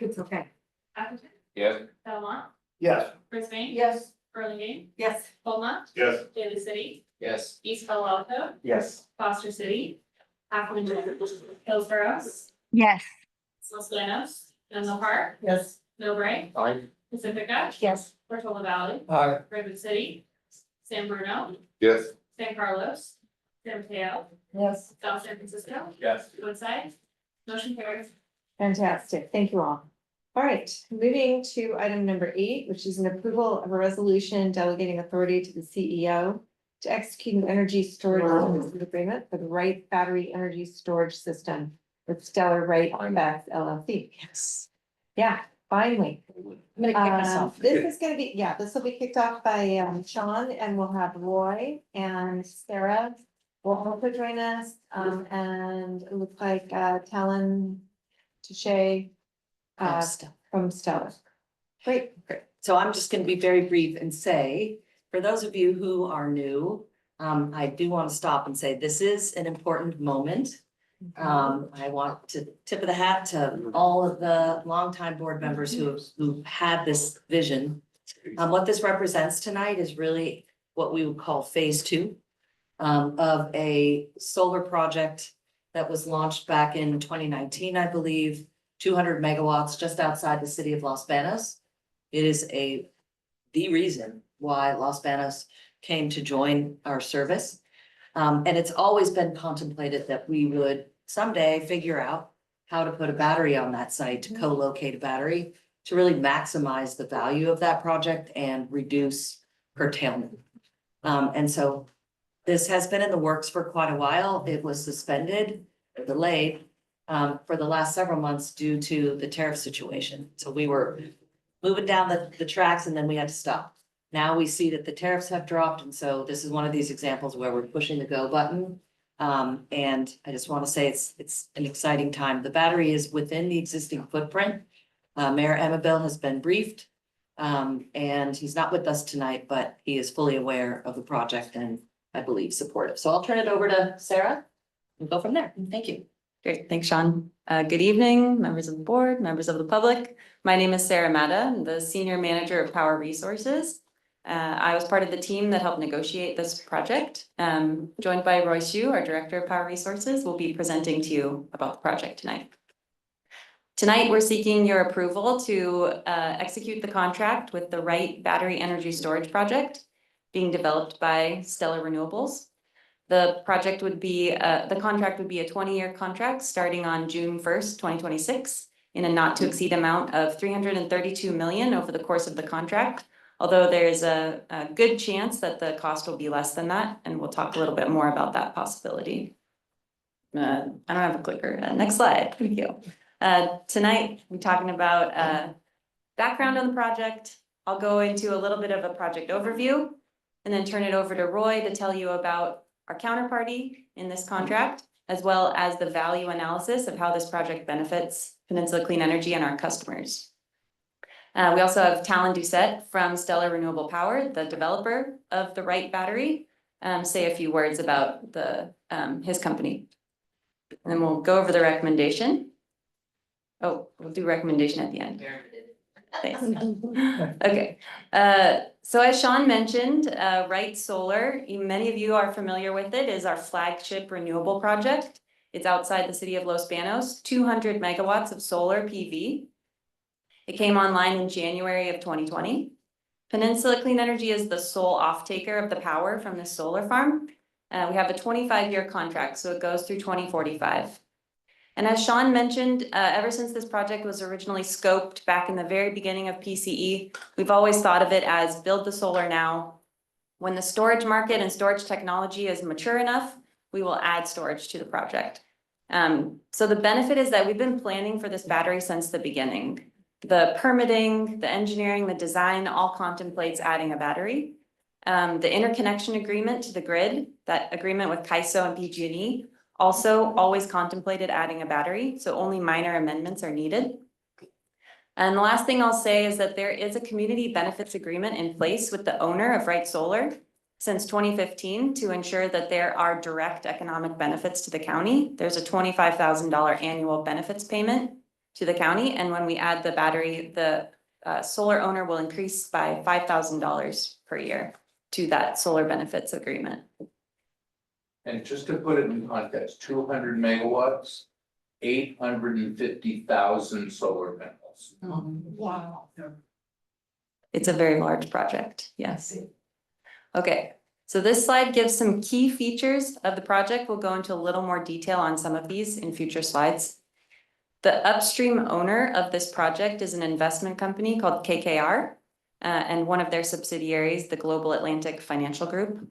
It's okay. Atherton, Yes. Belmont, Yes. Brisbane. Yes. Burlingame, Yes. Beaumont, Yes. Daly City, Yes. East Palo Alto, Yes. Foster City, Aquin, Hillsborough, Yes. Los Llanos, Menlo Park, Yes. Millbrae, Aye. Pacifica, Yes. Portola Valley, Aye. Redwood City, San Bruno, Yes. San Carlos, San Mateo, Yes. South San Francisco, Yes. Woodside. Motion carries. Fantastic. Thank you all. All right, moving to item number 8, which is an approval of a resolution delegating authority to the CEO to execute an energy storage services agreement for the Wright Battery Energy Storage System with Stellar Wright BESS LLC. Yes. Yeah, Finally. I'm gonna kick myself. This is gonna be, yeah, this will be kicked off by Sean, and we'll have Roy and Sarah will also join us, and it looks like Talon Touche from Stella. Great. So I'm just gonna be very brief and say, for those of you who are new, I do want to stop and say this is an important moment. I want to tip of the hat to all of the longtime board members who had this vision. What this represents tonight is really what we would call phase two of a solar project that was launched back in 2019, I believe, 200 megawatts just outside the city of Los Banos. It is the reason why Los Banos came to join our service. And it's always been contemplated that we would someday figure out how to put a battery on that site, to co-locate a battery, to really maximize the value of that project and reduce curtailment. And so this has been in the works for quite a while. It was suspended or delayed for the last several months due to the tariff situation. So we were moving down the tracks and then we had to stop. Now we see that the tariffs have dropped, and so this is one of these examples where we're pushing the go button. And I just want to say it's an exciting time. The battery is within the existing footprint. Mayor Emmaville has been briefed, and he's not with us tonight, but he is fully aware of the project and I believe supportive. So I'll turn it over to Sarah and go from there. Thank you. Great, thanks, Sean. Good evening, members of the board, members of the public. My name is Sarah Mata, I'm the Senior Manager of Power Resources. I was part of the team that helped negotiate this project. Joined by Roy Hsu, our Director of Power Resources, will be presenting to you about the project tonight. Tonight, we're seeking your approval to execute the contract with the Wright Battery Energy Storage Project being developed by Stellar Renewables. The project would be, the contract would be a 20-year contract starting on June 1st, 2026 in a not to exceed amount of $332 million over the course of the contract. Although there's a good chance that the cost will be less than that, and we'll talk a little bit more about that possibility. I don't have a clicker. Next slide, thank you. Tonight, we're talking about background on the project. I'll go into a little bit of a project overview and then turn it over to Roy to tell you about our counterparty in this contract, as well as the value analysis of how this project benefits Peninsula Clean Energy and our customers. We also have Talon Doucette from Stellar Renewable Power, the developer of the Wright battery, say a few words about his company. And then we'll go over the recommendation. Oh, we'll do recommendation at the end. Thanks. Okay, so as Sean mentioned, Wright Solar, many of you are familiar with it, is our flagship renewable project. It's outside the city of Los Banos, 200 megawatts of solar PV. It came online in January of 2020. Peninsula Clean Energy is the sole off-taker of the power from this solar farm. We have a 25-year contract, so it goes through 2045. And as Sean mentioned, ever since this project was originally scoped back in the very beginning of PCE, we've always thought of it as build the solar now. When the storage market and storage technology is mature enough, we will add storage to the project. So the benefit is that we've been planning for this battery since the beginning. The permitting, the engineering, the design all contemplates adding a battery. The interconnection agreement to the grid, that agreement with CAISO and PG&E, also always contemplated adding a battery, so only minor amendments are needed. And the last thing I'll say is that there is a community benefits agreement in place with the owner of Wright Solar since 2015 to ensure that there are direct economic benefits to the county. There's a $25,000 annual benefits payment to the county, and when we add the battery, the solar owner will increase by $5,000 per year to that solar benefits agreement. And just to put it in context, 200 megawatts, 850,000 solar panels. Wow. It's a very large project, yes. Okay, so this slide gives some key features of the project. We'll go into a little more detail on some of these in future slides. The upstream owner of this project is an investment company called KKR, and one of their subsidiaries, the Global Atlantic Financial Group.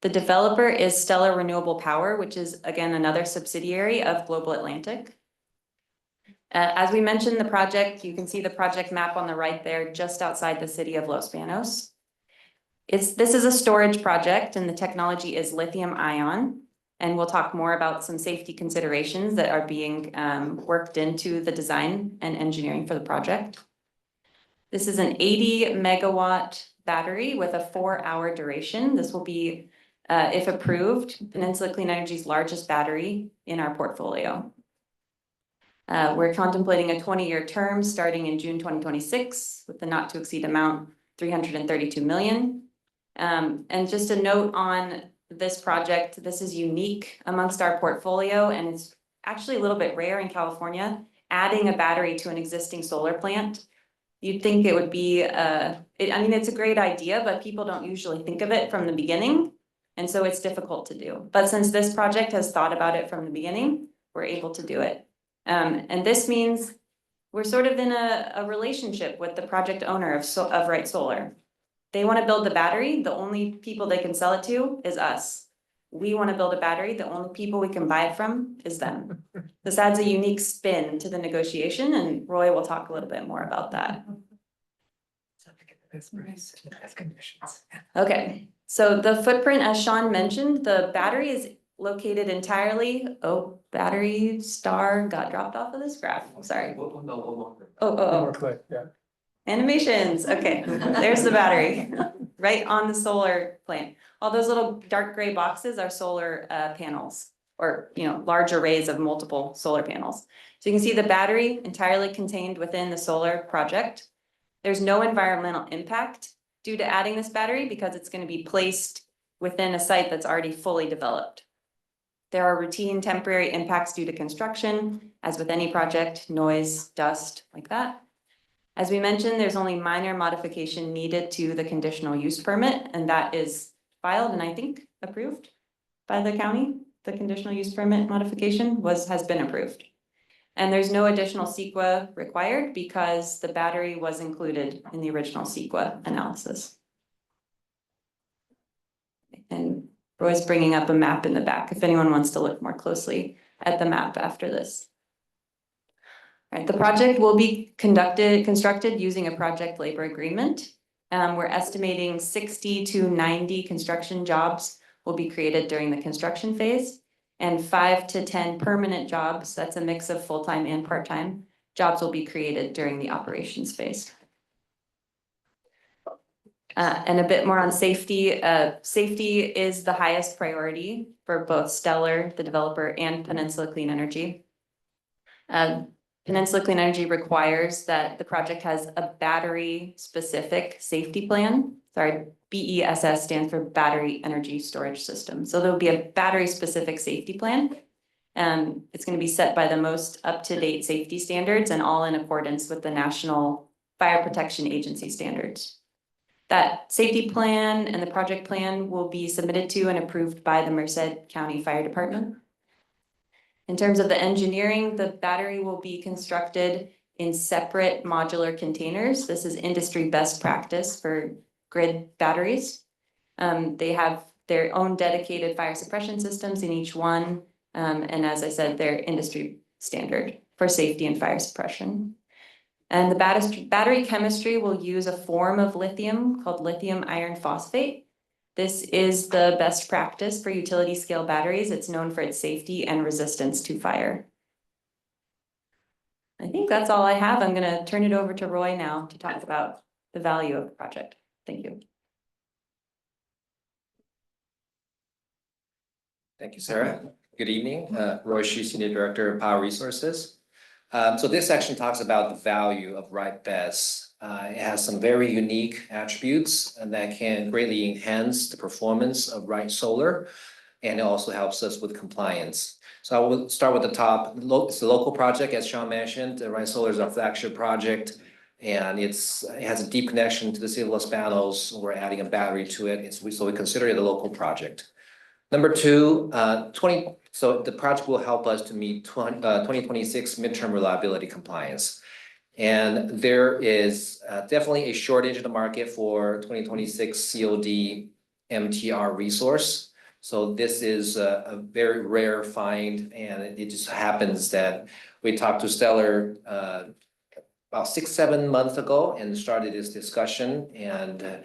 The developer is Stellar Renewable Power, which is again another subsidiary of Global Atlantic. As we mentioned, the project, you can see the project map on the right there, just outside the city of Los Banos. This is a storage project and the technology is lithium ion. And we'll talk more about some safety considerations that are being worked into the design and engineering for the project. This is an 80 megawatt battery with a 4-hour duration. This will be, if approved, Peninsula Clean Energy's largest battery in our portfolio. We're contemplating a 20-year term starting in June 2026 with the not to exceed amount 332 million. And just a note on this project, this is unique amongst our portfolio and it's actually a little bit rare in California, adding a battery to an existing solar plant. You'd think it would be, I mean, it's a great idea, but people don't usually think of it from the beginning. And so it's difficult to do. But since this project has thought about it from the beginning, we're able to do it. And this means we're sort of in a relationship with the project owner of Wright Solar. They want to build the battery. The only people they can sell it to is us. We want to build a battery. The only people we can buy it from is them. This adds a unique spin to the negotiation and Roy will talk a little bit more about that. Okay, so the footprint, as Sean mentioned, the battery is located entirely, battery star got dropped off of this graph. Sorry. More quick, yeah. Animations, okay, there's the battery, right on the solar plant. All those little dark gray boxes are solar panels or, large arrays of multiple solar panels. So you can see the battery entirely contained within the solar project. There's no environmental impact due to adding this battery because it's going to be placed within a site that's already fully developed. There are routine temporary impacts due to construction, as with any project, noise, dust, like that. As we mentioned, there's only minor modification needed to the conditional use permit, and that is filed and I think approved by the county. The conditional use permit modification has been approved. And there's no additional CEQA required because the battery was included in the original CEQA analysis. And Roy's bringing up a map in the back if anyone wants to look more closely at the map after this. All right, the project will be constructed using a project labor agreement. We're estimating 60 to 90 construction jobs will be created during the construction phase and 5 to 10 permanent jobs, that's a mix of full-time and part-time, jobs will be created during the operations phase. And a bit more on safety. Safety is the highest priority for both Stellar, the developer, and Peninsula Clean Energy. Peninsula Clean Energy requires that the project has a battery-specific safety plan. Sorry, BESS stands for Battery Energy Storage System. So there'll be a battery-specific safety plan. It's going to be set by the most up-to-date safety standards and all in accordance with the National Fire Protection Agency standards. That safety plan and the project plan will be submitted to and approved by the Merced County Fire Department. In terms of the engineering, the battery will be constructed in separate modular containers. This is industry best practice for grid batteries. They have their own dedicated fire suppression systems in each one. And as I said, they're industry standard for safety and fire suppression. And the battery chemistry will use a form of lithium called lithium iron phosphate. This is the best practice for utility scale batteries. It's known for its safety and resistance to fire. I think that's all I have. I'm going to turn it over to Roy now to talk about the value of the project. Thank you. Thank you, Sarah. Good evening. Roy Hsu, Senior Director of Power Resources. So this section talks about the value of Wright BESS. It has some very unique attributes and that can greatly enhance the performance of Wright Solar. And it also helps us with compliance. So I will start with the top. It's a local project, as Sean mentioned. Wright Solar is our flagship project. And it has a deep connection to the city of Los Banos. We're adding a battery to it. So we consider it a local project. Number two, so the project will help us to meet 2026 midterm reliability compliance. And there is definitely a shortage in the market for 2026 COD MTR resource. So this is a very rare find, and it just happens that we talked to Stellar about 6-7 months ago and started this discussion and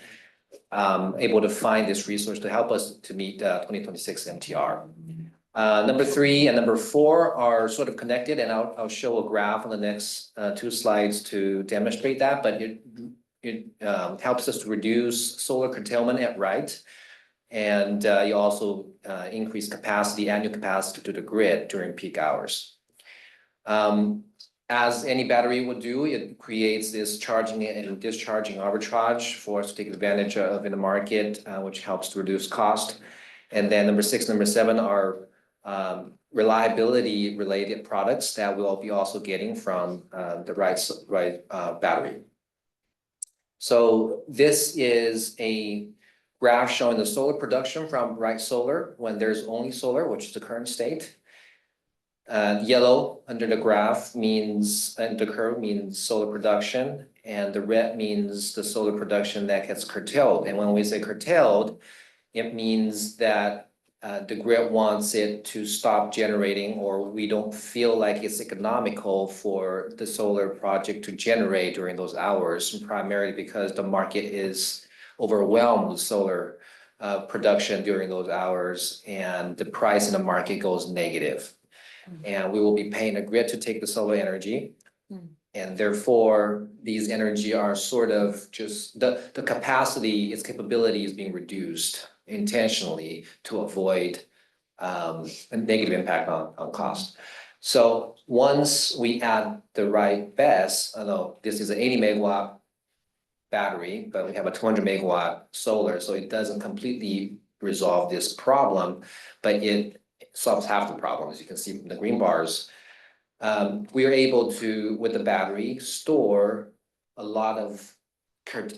able to find this resource to help us to meet 2026 MTR. Number 3 and number 4 are sort of connected, and I'll show a graph on the next 2 slides to demonstrate that, but it helps us to reduce solar curtailment at Wright. And you also increase capacity, annual capacity to the grid during peak hours. As any battery would do, it creates this charging and discharging arbitrage for us to take advantage of in the market, which helps to reduce cost. And then number 6, number 7 are reliability related products that we'll be also getting from the Wright battery. So this is a graph showing the solar production from Wright Solar when there's only solar, which is the current state. Yellow under the graph means, and the curve means solar production, and the red means the solar production that gets curtailed. And when we say curtailed, it means that the grid wants it to stop generating, or we don't feel like it's economical for the solar project to generate during those hours, primarily because the market is overwhelmed with solar production during those hours, and the price in the market goes negative. And we will be paying a grid to take the solar energy. And therefore, these energy are sort of just, the capacity, its capability is being reduced intentionally to avoid a negative impact on cost. So once we add the right BESS, although this is an 80 megawatt battery, but we have a 200 megawatt solar, so it doesn't completely resolve this problem, but it solves half the problem, as you can see from the green bars. We are able to, with the battery, store a lot of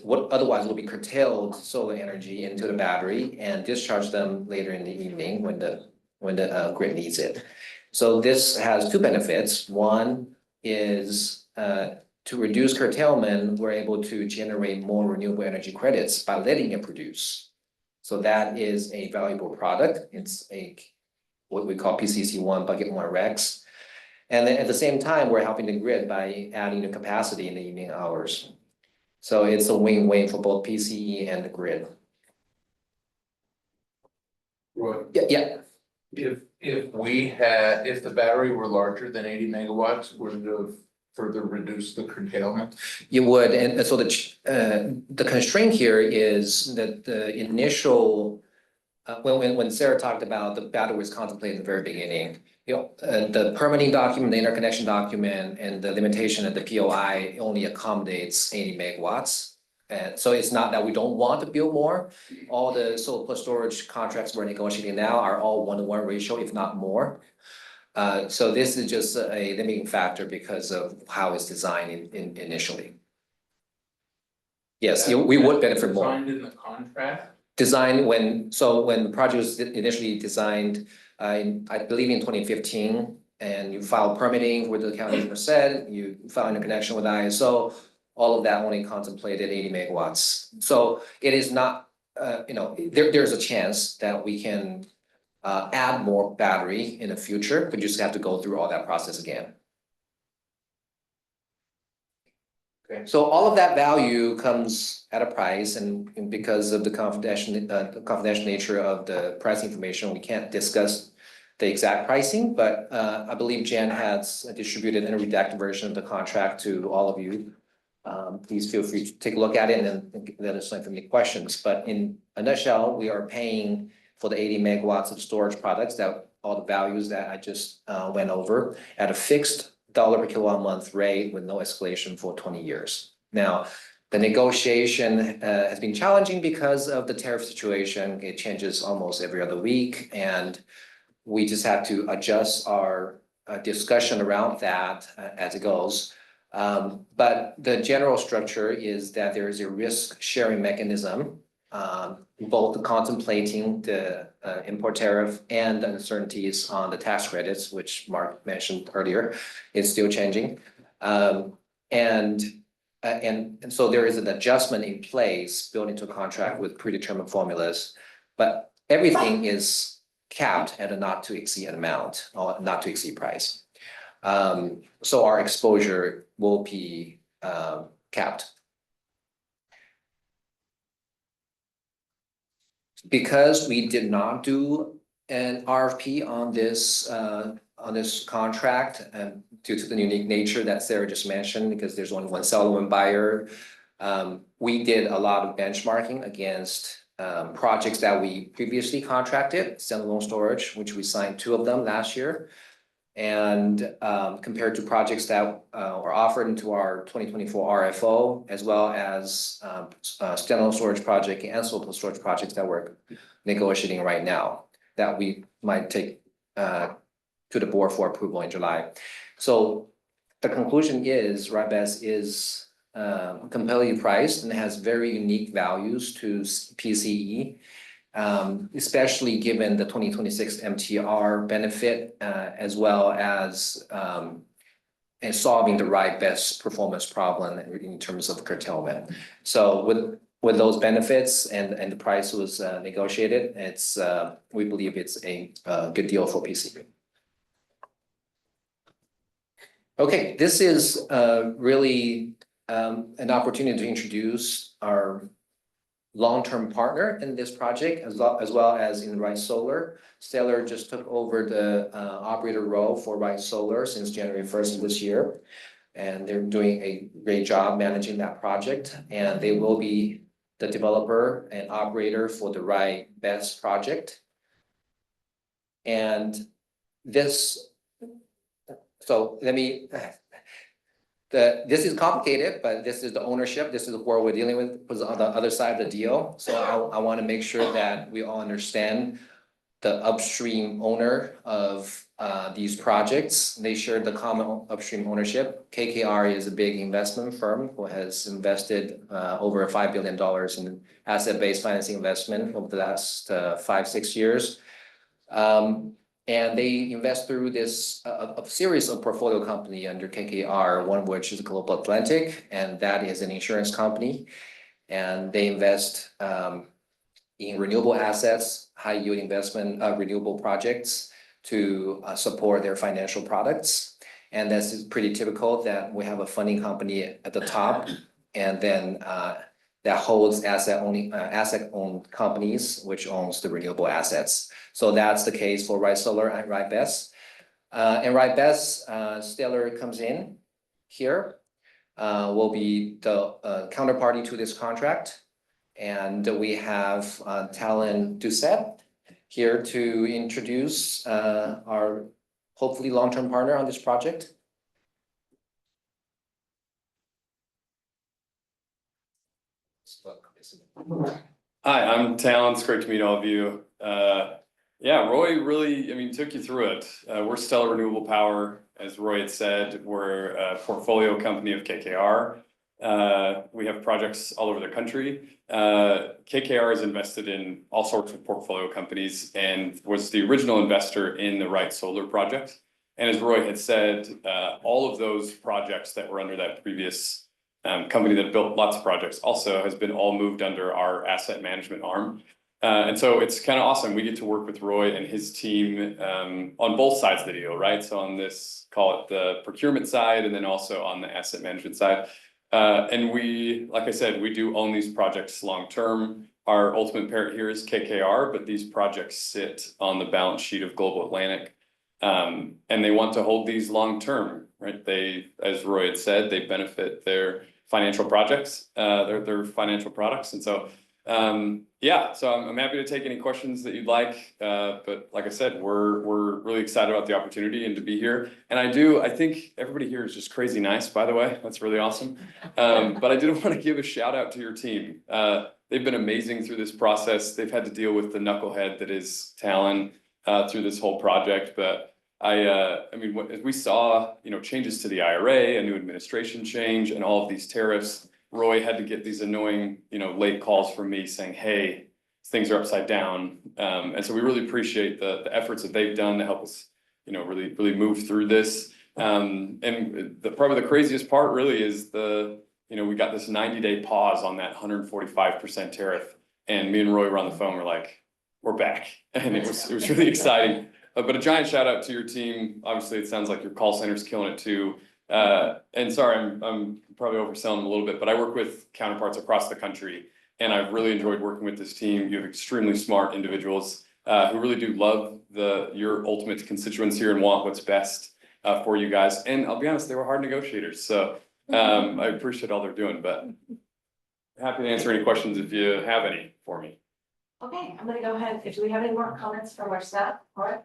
what otherwise will be curtailed solar energy into the battery and discharge them later in the evening when the grid needs it. So this has 2 benefits. One is to reduce curtailment, we're able to generate more renewable energy credits by letting it produce. So that is a valuable product. It's what we call PCC1, bucket 1 RECs. And then at the same time, we're helping the grid by adding the capacity in the evening hours. So it's a win-win for both PCE and the grid. Roy, Yeah. If the battery were larger than 80 megawatts, would it have further reduced the curtailment? You would, and so the constraint here is that the initial, when Sarah talked about the battery was contemplated in the very beginning, the permitting document, the interconnection document, and the limitation of the POI only accommodates 80 megawatts. And so it's not that we don't want to build more. All the solar plus storage contracts we're negotiating now are all 1-to-1 ratio, if not more. So this is just a limiting factor because of how it's designed initially. Yes, we would benefit more. Designed in the contract? Designed when the project was initially designed, I believe in 2015, and you filed permitting with the county, you filed a connection with ISO, all of that only contemplated 80 megawatts. So it is not, there's a chance that we can add more battery in the future, but you just have to go through all that process again. Okay. So all of that value comes at a price, and because of the confidential nature of the price information, we can't discuss the exact pricing, but I believe Jen has distributed a redacted version of the contract to all of you. Please feel free to take a look at it and then let us know if you have any questions. But in a nutshell, we are paying for the 80 megawatts of storage products, that all the values that I just went over, at a fixed $1 per kilowatt month rate with no escalation for 20 years. Now, the negotiation has been challenging because of the tariff situation. It changes almost every other week, and we just have to adjust our discussion around that as it goes. But the general structure is that there is a risk sharing mechanism, both contemplating the import tariff and the uncertainties on the tax credits, which Mark mentioned earlier, is still changing. And so there is an adjustment in place built into a contract with predetermined formulas, but everything is capped at a not to exceed amount or not to exceed price. So our exposure will be capped. Because we did not do an RFP on this contract, and due to the unique nature that Sarah just mentioned, because there's only one seller, one buyer, we did a lot of benchmarking against projects that we previously contracted, standalone storage, which we signed 2 of them last year. And compared to projects that were offered into our 2024 RFO, as well as standalone storage project and solo storage projects that we're negotiating right now, that we might take to the board for approval in July. So the conclusion is Wright BESS is competitively priced and has very unique values to PCE. Especially given the 2026 MTR benefit, as well as and solving the Wright BESS performance problem in terms of curtailment. So with those benefits and the price was negotiated, it's we believe it's a good deal for PCE. Okay, this is really an opportunity to introduce our long-term partner in this project, as well as in Wright Solar. Stellar just took over the operator role for Wright Solar since January 1st of this year. And they're doing a great job managing that project. And they will be the developer and operator for the Wright BESS project. And this, so let me, this is complicated, but this is the ownership. This is where we're dealing with on the other side of the deal. So I want to make sure that we all understand the upstream owner of these projects. They share the common upstream ownership. KKR is a big investment firm who has invested over $5 billion in asset-based financing investment over the last 5-6 years. And they invest through this a series of portfolio company under KKR, one of which is Global Atlantic, and that is an insurance company. And they invest in renewable assets, high yield investment, renewable projects to support their financial products. And this is pretty typical that we have a funding company at the top, and then that holds asset-owned companies, which owns the renewable assets. So that's the case for Wright Solar and Wright BESS. And Wright BESS, Stellar comes in here, will be the counterparty to this contract. And we have Talon Doucette here to introduce our hopefully long-term partner on this project. Hi, I'm Talon. It's great to meet all of you. Yeah, Roy really, I mean, took you through it. We're Stellar Renewable Power. As Roy had said, we're a portfolio company of KKR. We have projects all over the country. KKR is invested in all sorts of portfolio companies and was the original investor in the Wright Solar project. And as Roy had said, all of those projects that were under that previous company that built lots of projects also has been all moved under our asset management arm. And so it's kind of awesome. We get to work with Roy and his team on both sides of the deal, right? So on this, call it the procurement side, and then also on the asset management side. And we, like I said, we do own these projects long-term. Our ultimate parent here is KKR, but these projects sit on the balance sheet of Global Atlantic. And they want to hold these long-term, right? They, as Roy had said, they benefit their financial projects, their financial products. And so, yeah, so I'm happy to take any questions that you'd like. But like I said, we're really excited about the opportunity and to be here. And I think everybody here is just crazy nice, by the way. That's really awesome. But I did want to give a shout out to your team. They've been amazing through this process. They've had to deal with the knucklehead that is Talon through this whole project. But I mean, as we saw, changes to the IRA, a new administration change, and all of these tariffs, Roy had to get these annoying, late calls from me saying, hey, things are upside down. And so we really appreciate the efforts that they've done to help us, really move through this. And probably the craziest part really is we got this 90-day pause on that 145% tariff. And me and Roy were on the phone, we're like, we're back, and it was really exciting. But a giant shout out to your team. Obviously, it sounds like your call center's killing it too. And sorry, I'm probably overselling them a little bit, but I work with counterparts across the country, and I've really enjoyed working with this team. You have extremely smart individuals who really do love your ultimate constituents here and want what's best for you guys. And I'll be honest, they were hard negotiators, so I appreciate all they're doing. But happy to answer any questions if you have any for me. Okay, I'm gonna go ahead. If we have any more comments from our staff, all right?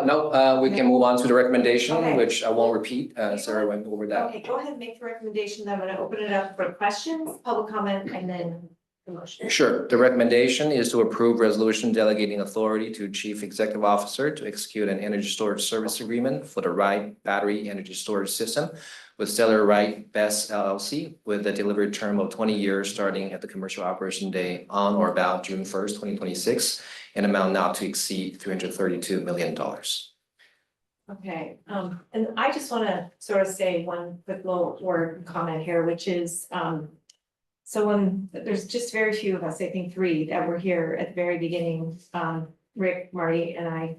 No, we can move on to the recommendation, Okay. which I won't repeat. Sarah went over that. Okay, go ahead and make the recommendation. I'm gonna open it up for questions, public comment, and then the motion. Sure. The recommendation is to approve resolution delegating authority to Chief Executive Officer to execute an energy storage service agreement for the Wright Battery Energy Storage System with Stellar Wright BESS LLC with a delivery term of 20 years starting at the commercial operation day on or about June 1st, 2026, an amount not to exceed $332 million. Okay, and I just wanna sort of say one quick little word comment here, which is, so when, there's just very few of us, I think 3, that were here at the very beginning, Rick, Marty, and I.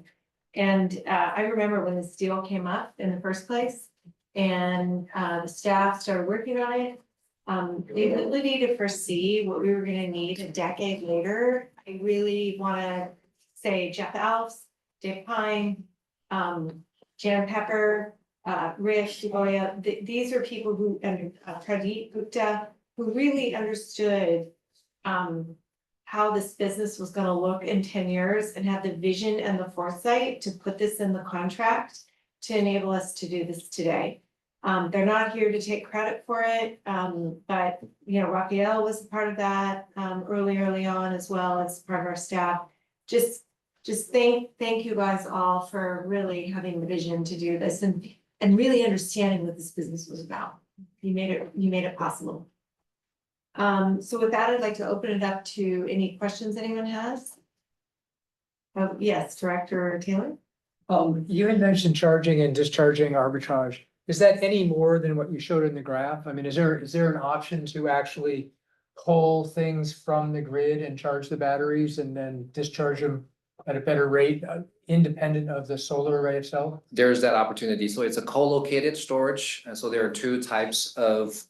And I remember when this deal came up in the first place, and the staff started working on it. The ability to foresee what we were gonna need a decade later, I really wanna say Jeff Alves, Dave Pine, Jan Pepper, Rick, Shiboya, these are people who, and Pradeep Gupta, who really understood how this business was gonna look in 10 years and had the vision and the foresight to put this in the contract to enable us to do this today. They're not here to take credit for it, but, you know, Raphael was a part of that early on, as well as part of our staff. Just thank you guys all for really having the vision to do this and really understanding what this business was about. You made it possible. So with that, I'd like to open it up to any questions anyone has. Oh, yes, Director Taylor? You had mentioned charging and discharging arbitrage. Is that any more than what you showed in the graph? I mean, is there an option to actually pull things from the grid and charge the batteries and then discharge them at a better rate, independent of the solar array itself? There's that opportunity. So it's a co-located storage. And so there are 2 types of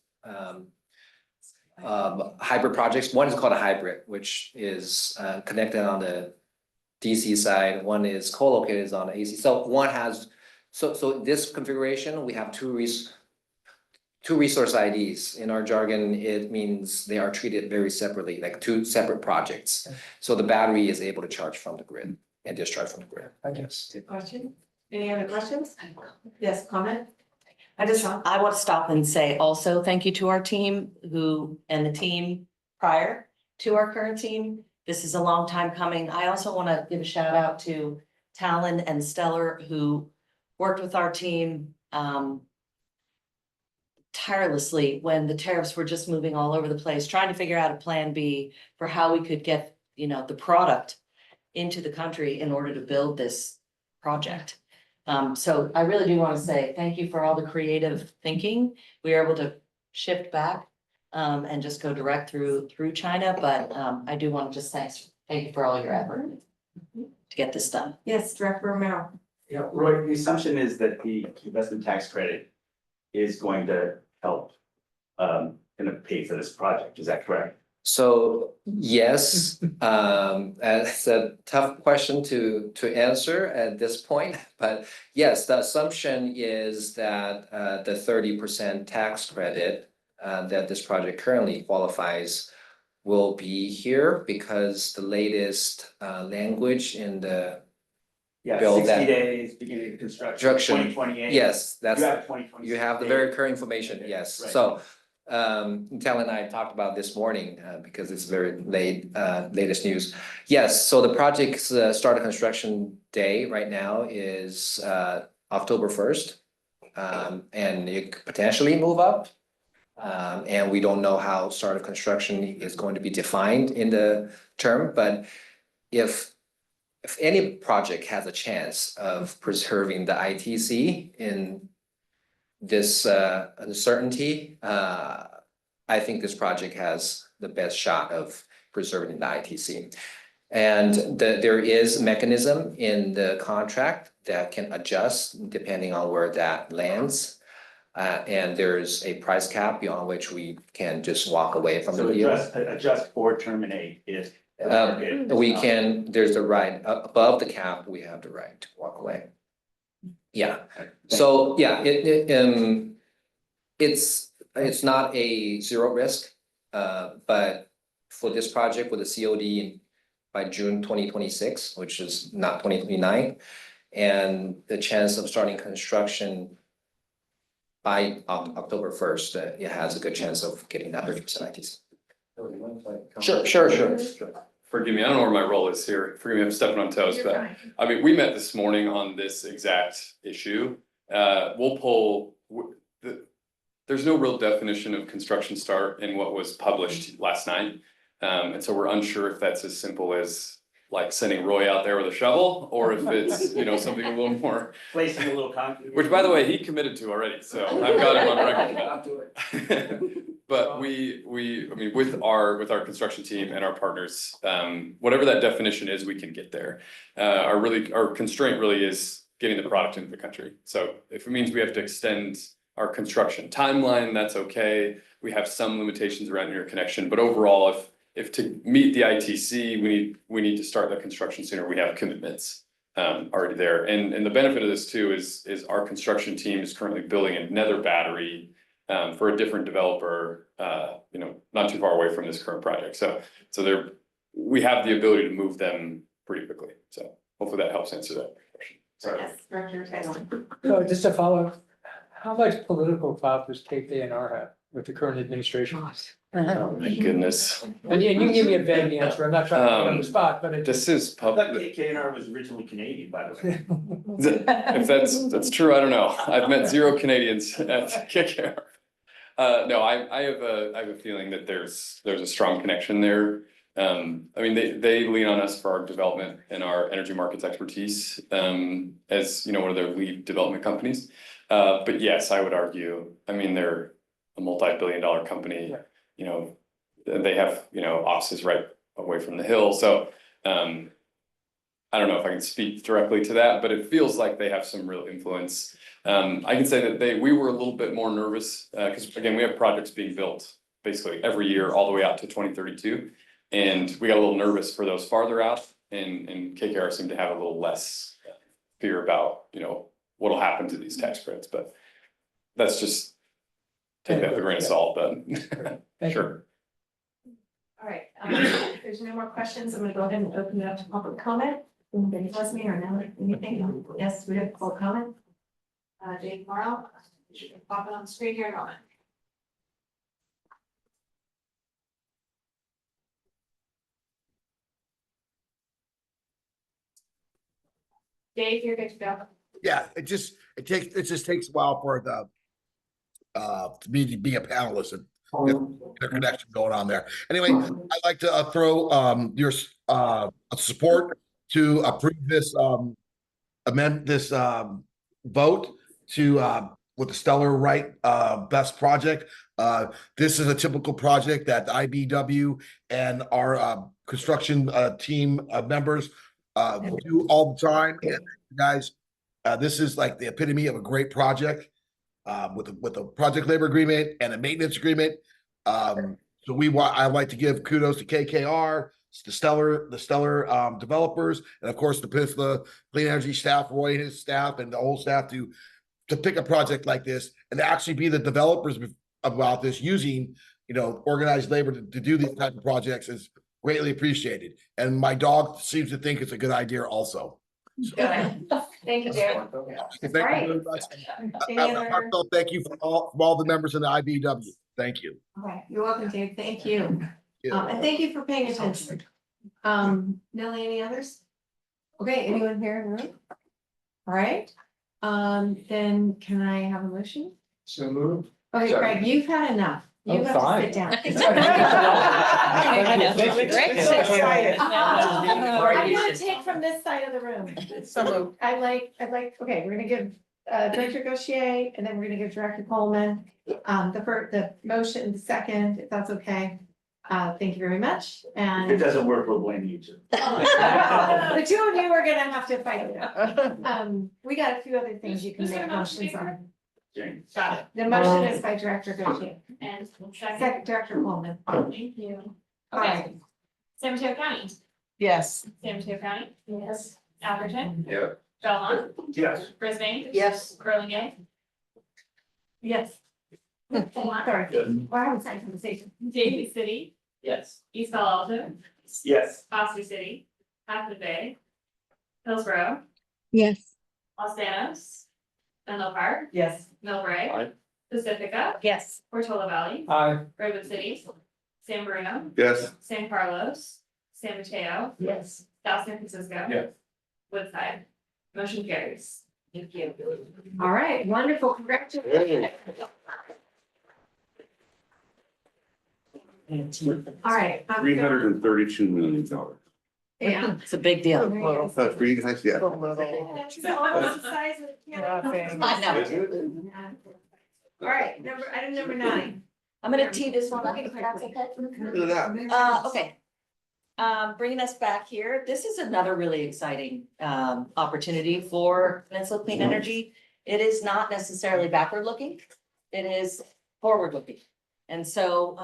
hybrid projects. One is called a hybrid, which is connected on the DC side. One is co-located on the AC. So one has, so this configuration, we have two resource IDs. In our jargon, it means they are treated very separately, like 2 separate projects. So the battery is able to charge from the grid and discharge from the grid. I guess. Good question. Any other questions? Yes, comment? I want to stop and say also thank you to our team and the team prior to our current team. This is a long time coming. I also want to give a shout out to Talon and Stellar, who worked with our team tirelessly when the tariffs were just moving all over the place, trying to figure out a plan B for how we could get, you know, the product into the country in order to build this project. So I really do want to say thank you for all the creative thinking. We were able to shift back and just go direct through China, but I do want to just thank you for all your effort to get this done. Yes, Director Romero. Yeah, Roy, the assumption is that the investment tax credit is going to help kind of pay for this project. Is that correct? So yes, it's a tough question to answer at this point, but yes, the assumption is that the 30% tax credit that this project currently qualifies will be here because the latest language in the bill 60 that days, beginning of construction, 2028. Yes, that's, You have 2026. you have the very current information, yes. Right. So Tal and I talked about this morning because it's very late, latest news. Yes, so the project's start of construction day right now is October 1st. And it could potentially move up. And we don't know how start of construction is going to be defined in the term, but if any project has a chance of preserving the ITC in this uncertainty, I think this project has the best shot of preserving the ITC. And there is a mechanism in the contract that can adjust depending on where that lands. And there's a price cap beyond which we can just walk away from the So deal. adjust or terminate if. We can, there's the right, above the cap, we have the right to walk away. Yeah, so, yeah, it's not a zero risk, but for this project with the COD by June 2026, which is not 2029, and the chance of starting construction by October 1st, it has a good chance of getting that 100% ITC. Sure. Forgive me, I don't know where my role is here. Forgive me, I'm stepping on toes, You're but fine. I mean, we met this morning on this exact issue. We'll pull, there's no real definition of construction start in what was published last night. And so we're unsure if that's as simple as like sending Roy out there with a shovel, or if it's, something a little more. Placing a little concrete. Which, by the way, he committed to already, so I've got him on record. But I mean, with our construction team and our partners, whatever that definition is, we can get there. Our constraint really is getting the product into the country. So if it means we have to extend our construction timeline, that's okay. We have some limitations around interconnection, but overall, if to meet the ITC, we need to start the construction sooner, we have commitments already there. And the benefit of this too is our construction team is currently building another battery for a different developer, not too far away from this current project. So we have the ability to move them pretty quickly. So hopefully that helps answer that question. Sorry. Yes, Director Taylor. So just to follow, how much political clout does KKNR have with the current administration? Oh my goodness. And you can give me a vague answer, I'm not trying to put you on the spot, but it. This is I thought public. KKNR was originally Canadian, by the way. If that's true, I don't know. I've met 0 Canadians at KKR. No, I have a feeling that there's a strong connection there. I mean, they lean on us for our development and our energy markets expertise, as one of their lead development companies. But yes, I would argue, I mean, they're a multi-billion-dollar company. They have, offices right away from the Hill. So, I don't know if I can speak directly to that, but it feels like they have some real influence. I can say that we were a little bit more nervous, because again, we have projects being built basically every year, all the way out to 2032. And we got a little nervous for those farther out, and KKR seemed to have a little less fear about, what'll happen to these tax credits, but that's just take that with a grain of salt, but sure. All right, if there's no more questions, I'm gonna go ahead and open it up to public comment. Anybody has me or no, anything? Yes, we have public comment. Dave Morrow, you can pop it on the screen here in a moment. Dave, you're good to go. Yeah, it just takes a while for the me to be a panelist and interconnection going on there. Anyway, I'd like to throw your support to approve this amend this vote to with the Stellar Wright BESS project. This is a typical project that the IBW and our construction team members do all the time. And guys, this is like the epitome of a great project with a project labor agreement and a maintenance agreement. So I'd like to give kudos to KKR, the Stellar developers, and of course the Peninsula Clean Energy staff, Roy and his staff, and the whole staff to pick a project like this and to actually be the developers about this, using organized labor to do these type of projects is greatly appreciated. And my dog seems to think it's a good idea also. Good. Thank you, Dave. Thank you very much. Heartfelt thank you from all the members of the IBW. Thank you. Okay, you're welcome, Dave. Thank you. And thank you for paying attention. Nellie, any others? Okay, anyone here in the room? All right, then can I have a motion? So moved. Okay, Sorry. Craig, you've had enough. You Oh, have to fine. sit down. I know. Greg's so excited. I'm Alright. gonna take from this side of the room. I'd like, okay, we're gonna give Director Gauchier, and then we're gonna give Director Coleman, the motion, the second, if that's okay. Thank you very much, If it and doesn't work, we'll blame you two. the two of you are gonna have to fight it out. We got a few other things you can Is there make a motion motions maker? on. James. Got it. The motion is by Director Gauthier, And second, second Director Coleman. thank you. Okay. San Mateo County, Yes. San Mateo County, Yes. Atherton, Yeah. Belmont, Yes. Brisbane. Yes. Burlingame, Yes. Sorry, why was I conversation? Daly City, Yes. East Palo Alto, Yes. Foster City, Half the Bay, Hillsborough, Yes. Los Banos, Menlo Park, Yes. Millbrae. Aye. Pacifica, Yes. Portola Valley, Aye. Redwood City, San Bruno, Yes. San Carlos, San Mateo, Yes. South San Francisco. Yes. Woodside. Motion carries. Thank you. All right, wonderful, congratulations. All right. $332 million. Yeah. It's a big deal. For you guys, yeah. So what was the size of the Nothing. camera? I know. All right, item number 9. I'm gonna tee this one up, if that's okay. Look at that. Okay. Bringing us back here, this is another really exciting, opportunity for Peninsula Clean Energy. It is not necessarily backward looking, it is forward looking. And so,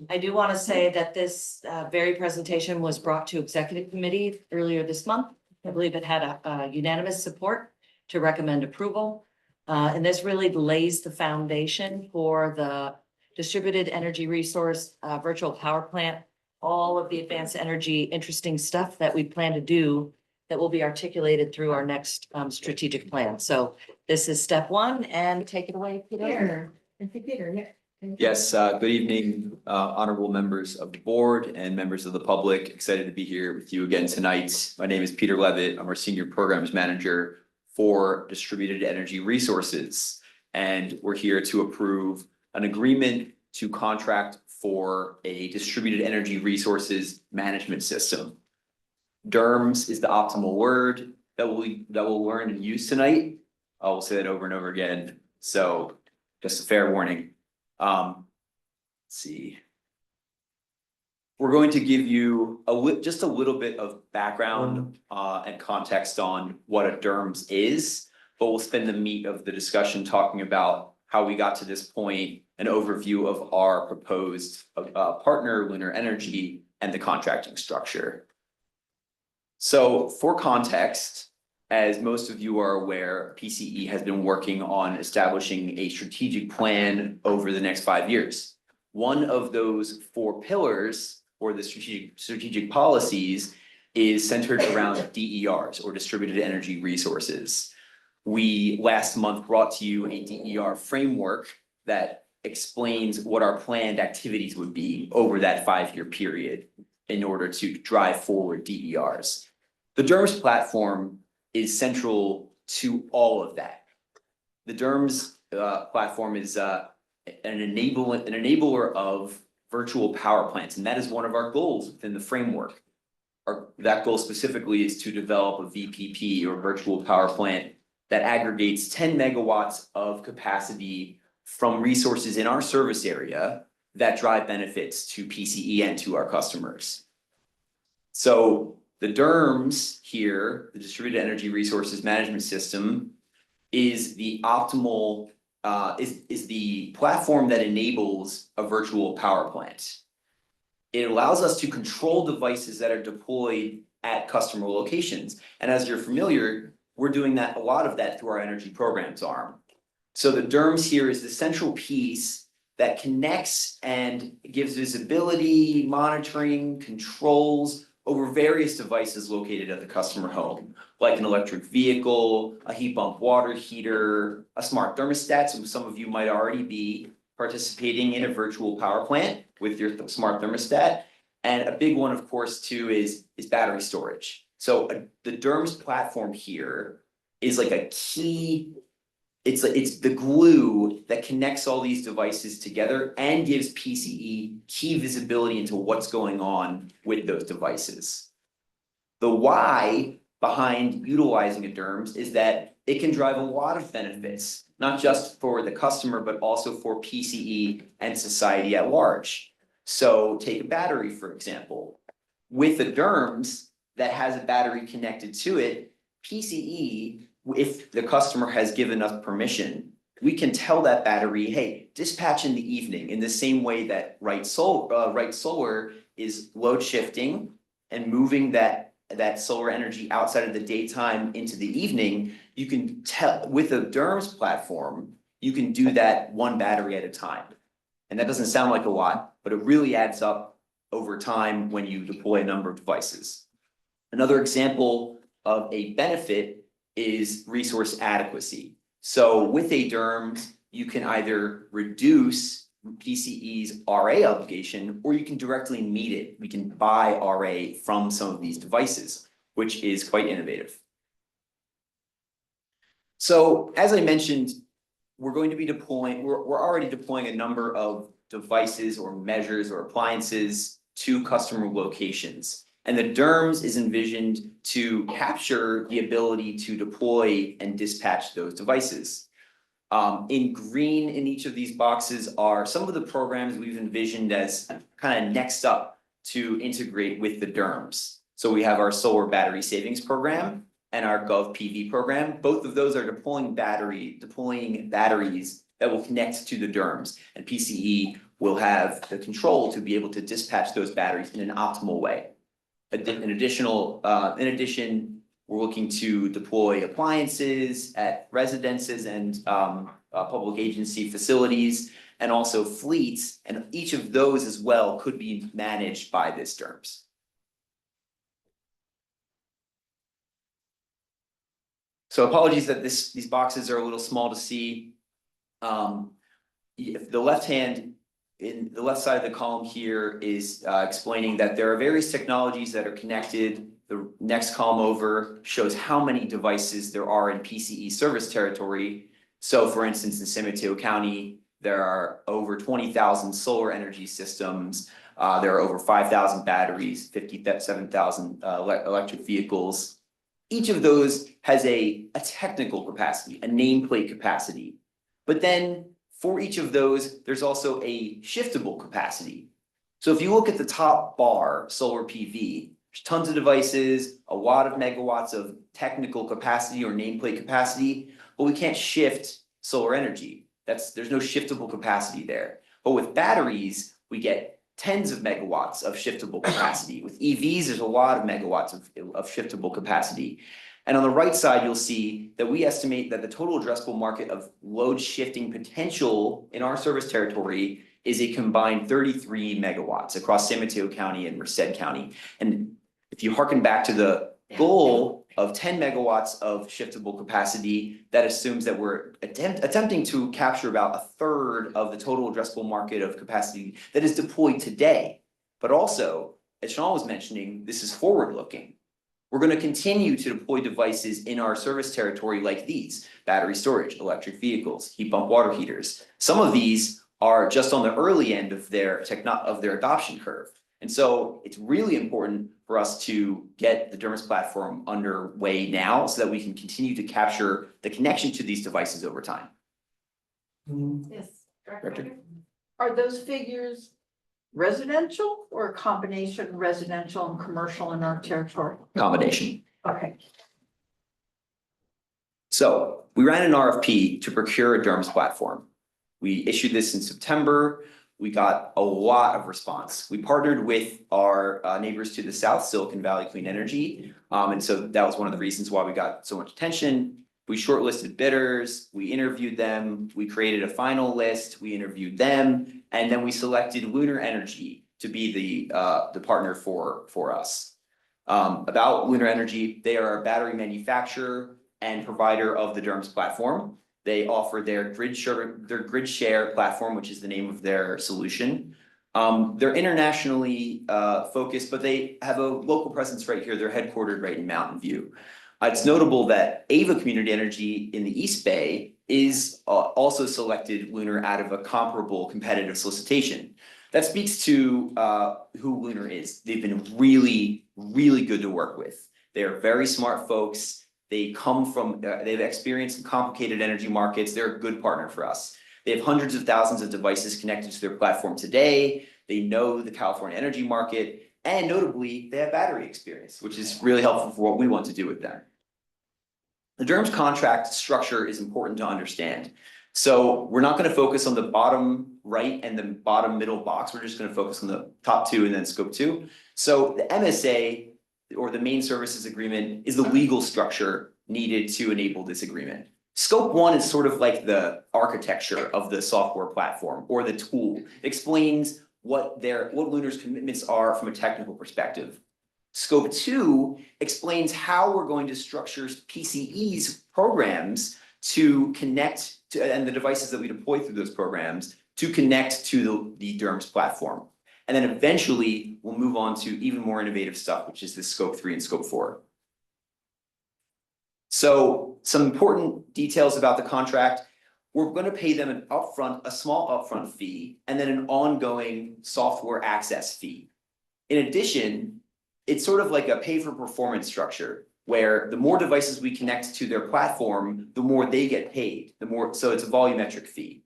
I do want to say that this, very presentation was brought to executive committee earlier this month. I believe it had a unanimous support to recommend approval. And this really lays the foundation for the distributed energy resource, virtual power plant, all of the advanced energy, interesting stuff that we plan to do that will be articulated through our next strategic plan. So this is step 1, and take it away, Peter. Peter, and Peter, yeah. Yes, good evening, honorable members of the board and members of the public. Excited to be here with you again tonight. My name is Peter Levitt. I'm our senior programs manager for distributed energy resources. And we're here to approve an agreement to contract for a distributed energy resources management system. DERMS is the optimal word that we'll learn and use tonight. I will say that over and over again. So just a fair warning. Let's see. We're going to give you just a little bit of background and context on what a DERMS is, but we'll spend the meat of the discussion talking about how we got to this point, an overview of our proposed partner, Lunar Energy, and the contracting structure. So for context, as most of you are aware, PCE has been working on establishing a strategic plan over the next 5 years. One of those 4 pillars or the strategic policies is centered around DERs, or distributed energy resources. We last month brought to you a DER framework that explains what our planned activities would be over that 5-year period in order to drive forward DERs. The DERMS platform is central to all of that. The DERMS platform is an enabler of virtual power plants, and that is one of our goals within the framework. That goal specifically is to develop a VPP, or virtual power plant, that aggregates 10 megawatts of capacity from resources in our service area that drive benefits to PCE and to our customers. So the DERMS here, the Distributed Energy Resources Management System, is the optimal, is the platform that enables a virtual power plant. It allows us to control devices that are deployed at customer locations. And as you're familiar, we're doing a lot of that through our energy programs arm. So the DERMS here is the central piece that connects and gives visibility, monitoring, controls over various devices located at the customer home, like an electric vehicle, a heat pump water heater, a smart thermostat. So some of you might already be participating in a virtual power plant with your smart thermostat. And a big one, of course, too, is battery storage. So the DERMS platform here is like a key, it's the glue that connects all these devices together and gives PCE key visibility into what's going on with those devices. The why behind utilizing a DERMS is that it can drive a lot of benefits, not just for the customer, but also for PCE and society at large. So take a battery, for example. With the DERMS that has a battery connected to it, PCE, if the customer has given us permission, we can tell that battery, hey, dispatch in the evening, in the same way that Wright Solar is load shifting and moving that solar energy outside of the daytime into the evening. You can tell with a DERMS platform, you can do that one battery at a time. And that doesn't sound like a lot, but it really adds up over time when you deploy a number of devices. Another example of a benefit is resource adequacy. So with a DERMS, you can either reduce PCE's RA obligation, or you can directly meet it. We can buy RA from some of these devices, which is quite innovative. So as I mentioned, we're going to be deploying, we're already deploying a number of devices or measures or appliances to customer locations. And the DERMS is envisioned to capture the ability to deploy and dispatch those devices. In green in each of these boxes are some of the programs we've envisioned as kind of next up to integrate with the DERMS. So we have our solar battery savings program and our Gov PV program. Both of those are deploying batteries that will connect to the DERMS, and PCE will have the control to be able to dispatch those batteries in an optimal way. In addition, we're looking to deploy appliances at residences and public agency facilities, and also fleets, and each of those as well could be managed by this DERMS. So apologies that these boxes are a little small to see. The left hand, in the left side of the column here is explaining that there are various technologies that are connected. The next column over shows how many devices there are in PCE service territory. So for instance, in San Mateo County, there are over 20,000 solar energy systems. There are over 5,000 batteries, 57,000 electric vehicles. Each of those has a technical capacity, a nameplate capacity. But then for each of those, there's also a shiftable capacity. So if you look at the top bar, solar PV, there's tons of devices, a lot of megawatts of technical capacity or nameplate capacity, but we can't shift solar energy. There's no shiftable capacity there. But with batteries, we get tens of megawatts of shiftable capacity. With EVs, there's a lot of megawatts of shiftable capacity. And on the right side, you'll see that we estimate that the total addressable market of load shifting potential in our service territory is a combined 33 megawatts across San Mateo County and Merced County. And if you hearken back to the goal of 10 megawatts of shiftable capacity, that assumes that we're attempting to capture about a third of the total addressable market of capacity that is deployed today. But also, as Sean was mentioning, this is forward-looking. We're going to continue to deploy devices in our service territory like these: battery storage, electric vehicles, heat pump water heaters. Some of these are just on the early end of their adoption curve. And so it's really important for us to get the DERMS platform underway now so that we can continue to capture the connection to these devices over time. Yes. Director? Are those figures residential or a combination of residential and commercial in our territory? Combination. Okay. So we ran an RFP to procure a DERMS platform. We issued this in September. We got a lot of response. We partnered with our neighbors to the south, Silicon Valley Clean Energy. And so that was one of the reasons why we got so much attention. We shortlisted bidders, we interviewed them, we created a final list, we interviewed them, and then we selected Lunar Energy to be the partner for us. About Lunar Energy, they are a battery manufacturer and provider of the DERMS platform. They offer their grid share platform, which is the name of their solution. They're internationally focused, but they have a local presence right here. They're headquartered right in Mountain View. It's notable that Ava Community Energy in the East Bay is also selected Lunar out of a comparable competitive solicitation. That speaks to who Lunar is. They've been really, really good to work with. They are very smart folks. They come from, they've experienced complicated energy markets. They're a good partner for us. They have hundreds of thousands of devices connected to their platform today. They know the California energy market, and notably, they have battery experience, which is really helpful for what we want to do with them. The DERMS contract structure is important to understand. So we're not going to focus on the bottom right and the bottom middle box. We're just going to focus on the top two and then scope 2. So the MSA, or the main services agreement, is the legal structure needed to enable this agreement. Scope 1 is sort of like the architecture of the software platform or the tool. It explains what Lunar's commitments are from a technical perspective. Scope 2 explains how we're going to structure PCE's programs to connect to, and the devices that we deploy through those programs to connect to the DERMS platform. And then eventually we'll move on to even more innovative stuff, which is the scope 3 and scope 4. So some important details about the contract. We're going to pay them an upfront, a small upfront fee, and then an ongoing software access fee. In addition, it's sort of like a pay for performance structure, where the more devices we connect to their platform, the more they get paid, so it's a volumetric fee.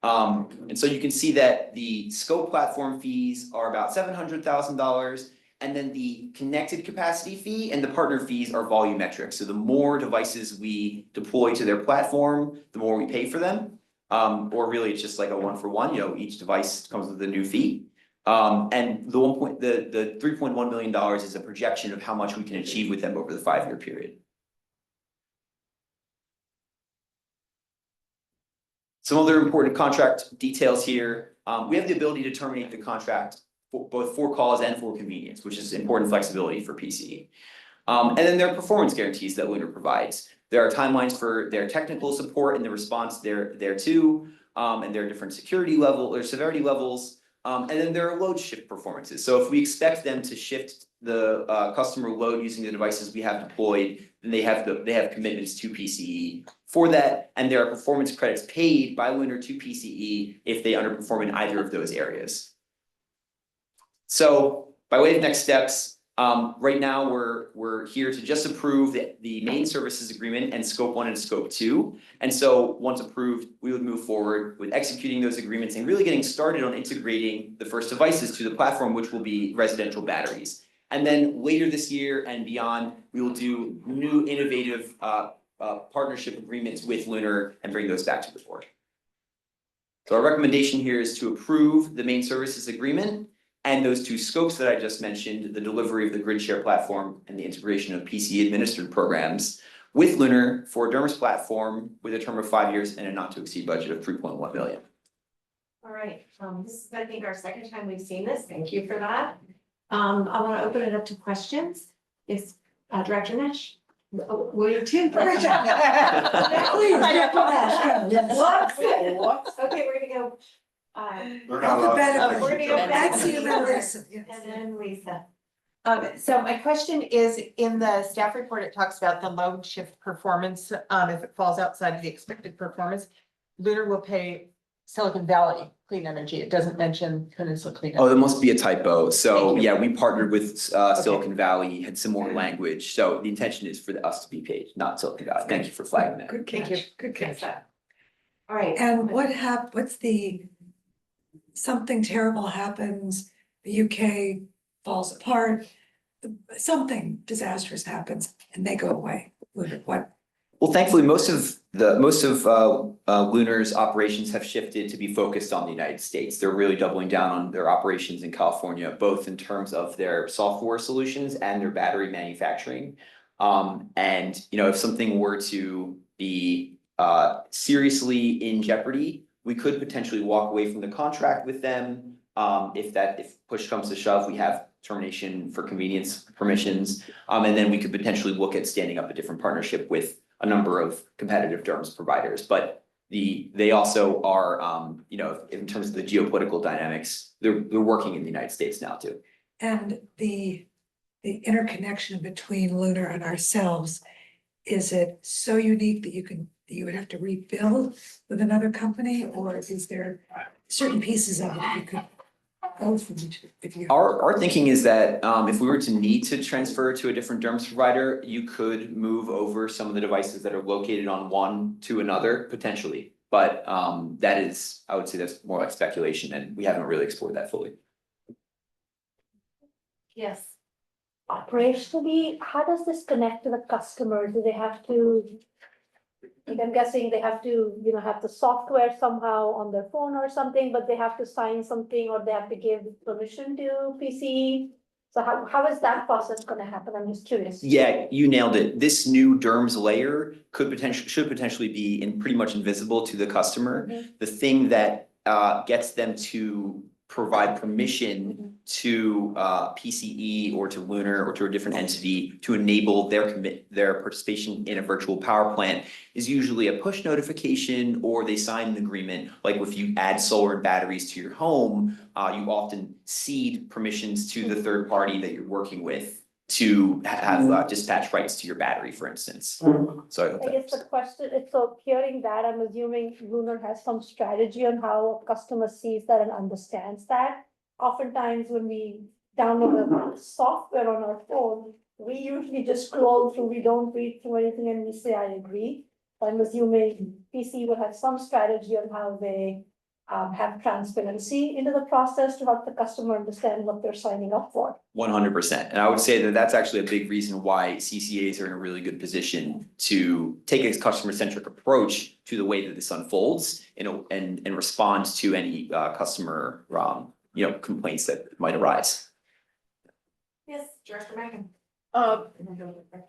And so you can see that the scope platform fees are about $700,000, and then the connected capacity fee and the partner fees are volumetric. So the more devices we deploy to their platform, the more we pay for them. Or really it's just like a 1-for-1, each device comes with a new fee. And the $3.1 million is a projection of how much we can achieve with them over the 5-year period. Some other important contract details here. We have the ability to terminate the contract both for cause and for convenience, which is important flexibility for PCE. And then there are performance guarantees that Lunar provides. There are timelines for their technical support and the response thereto, and there are different security level or severity levels. And then there are load shift performances. So if we expect them to shift the customer load using the devices we have deployed, then they have commitments to PCE for that, and there are performance credits paid by Lunar to PCE if they underperform in either of those areas. So by way of next steps, right now we're here to just approve the main services agreement and scope 1 and scope 2. And so once approved, we would move forward with executing those agreements and really getting started on integrating the first devices to the platform, which will be residential batteries. And then later this year and beyond, we will do new innovative partnership agreements with Lunar and bring those back to the board. So our recommendation here is to approve the main services agreement and those 2 scopes that I just mentioned, the delivery of the grid share platform and the integration of PCE administered programs with Lunar for a DERMS platform with a term of 5 years and a not to exceed budget of $3.1 million. All right, this is, I think, our second time we've seen this. Thank you for that. I want to open it up to questions. Yes, Director Nash. Will you too? Please. Whoops. Okay, we're gonna go. We're gonna go back to you and Lisa. And then Lisa. So my question is, in the staff report, it talks about the load shift performance, if it falls outside of the expected performance. Lunar will pay Silicon Valley Clean Energy. It doesn't mention Peninsula Clean Energy. Oh, there must be a typo. So yeah, we partnered with Silicon Valley, had similar language. So the intention is for us to be paid, not Silicon Valley. Thank you for flagging that. Good catch, good catch. All right. And what's something terrible happens, the UK falls apart, something disastrous happens and they go away. What? Well, thankfully, most of Lunar's operations have shifted to be focused on the United States. They're really doubling down on their operations in California, both in terms of their software solutions and their battery manufacturing. And if something were to be seriously in jeopardy, we could potentially walk away from the contract with them. If push comes to shove, we have termination for convenience permissions. And then we could potentially look at standing up a different partnership with a number of competitive DERMS providers. But they also are, in terms of the geopolitical dynamics, they're working in the United States now too. And the interconnection between Lunar and ourselves, is it so unique that you would have to rebuild with another company, or is there certain pieces of it you could go from if you? Our thinking is that if we were to need to transfer to a different DERMS provider, you could move over some of the devices that are located on one to another potentially. But that is, I would say that's more like speculation, and we haven't really explored that fully. Yes. Operationally, how does this connect to the customer? Do they have to? Like I'm guessing they have to, have the software somehow on their phone or something, but they have to sign something or they have to give permission to PCE. So how is that process gonna happen? I'm just curious. Yeah, you nailed it. This new DERMS layer should potentially be pretty much invisible to the customer. The thing that gets them to provide permission to PCE or to Lunar or to a different entity to enable their participation in a virtual power plant is usually a push notification, or they sign an agreement. Like if you add solar and batteries to your home, you often cede permissions to the third party that you're working with to have dispatch rights to your battery, for instance. So I hope I guess the question is, so hearing that, I'm assuming Lunar has some strategy on how a customer sees that and understands that. Oftentimes when we download the software on our phone, we usually just scroll through, we don't read through anything and we say, I agree. I'm assuming PC will have some strategy on how they have transparency into the process to help the customer understand what they're signing up for. 100%. And I would say that that's actually a big reason why CCAs are in a really good position to take a customer-centric approach to the way that this unfolds and respond to any customer complaints that might arise. Yes, Director Megan.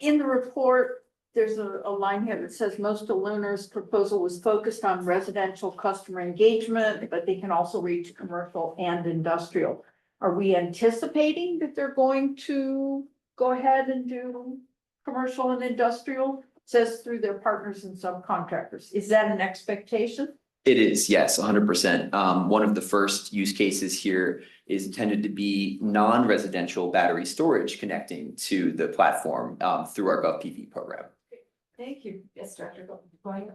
In the report, there's a line here that says most of Lunar's proposal was focused on residential customer engagement, but they can also reach commercial and industrial. Are we anticipating that they're going to go ahead and do commercial and industrial? It says through their partners and subcontractors. Is that an expectation? It is, yes, 100%. One of the first use cases here is intended to be non-residential battery storage connecting to the platform through our GovPV program. Thank you. Yes, Director, go ahead.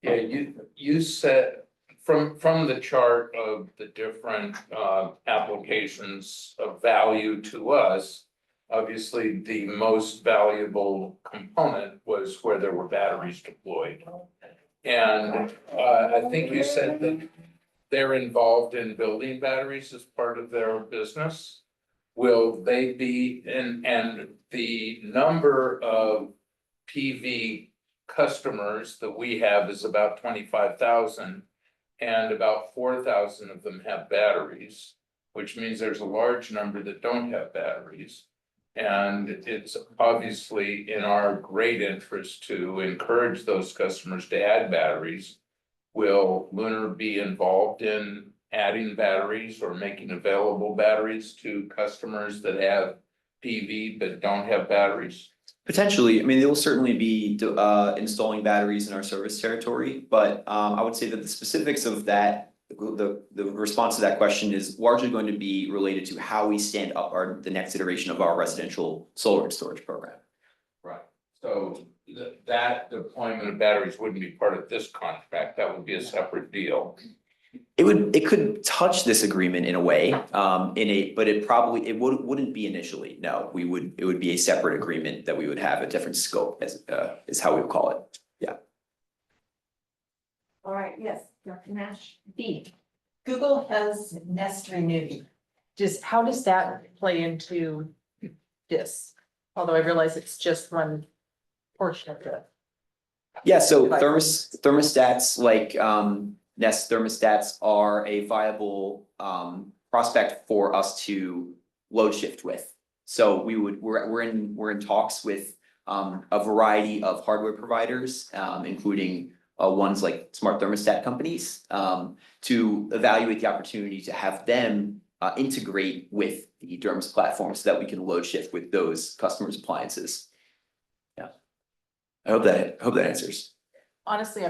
Yeah, you said from the chart of the different applications of value to us, obviously the most valuable component was where there were batteries deployed. And I think you said that they're involved in building batteries as part of their business. Will they be and the number of PV customers that we have is about 25,000, and about 4,000 of them have batteries, which means there's a large number that don't have batteries. And it's obviously in our great interest to encourage those customers to add batteries. Will Lunar be involved in adding batteries or making available batteries to customers that have PV but don't have batteries? Potentially, I mean, they will certainly be installing batteries in our service territory, but I would say that the specifics of that, the response to that question is largely going to be related to how we stand up the next iteration of our residential solar and storage program. Right, so that deployment of batteries wouldn't be part of this contract, that would be a separate deal. It could touch this agreement in a way, but it wouldn't be initially. No, it would be a separate agreement that we would have a different scope is how we would call it. Yeah. All right, yes, Dr. Nash. B, Google has Nest Renew. How does that play into this? Although I realize it's just one portion of it. Yeah, so thermostats like Nest thermostats are a viable prospect for us to load shift with. So we're in talks with a variety of hardware providers, including ones like smart thermostat companies, to evaluate the opportunity to have them integrate with the DERMS platform so that we can load shift with those customers' appliances. Yeah, I hope that answers. Honestly,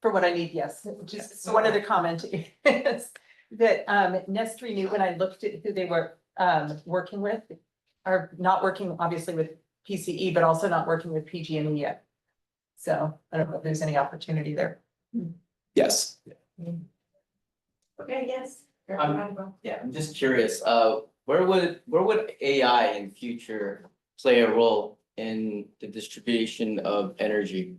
for what I need, yes. Just one other comment is that Nest Renew, when I looked at who they were working with, are not working obviously with PCE, but also not working with PG&E yet. So I don't know if there's any opportunity there. Yes. Okay, yes. Yeah, I'm just curious, where would AI in future play a role in the distribution of energy?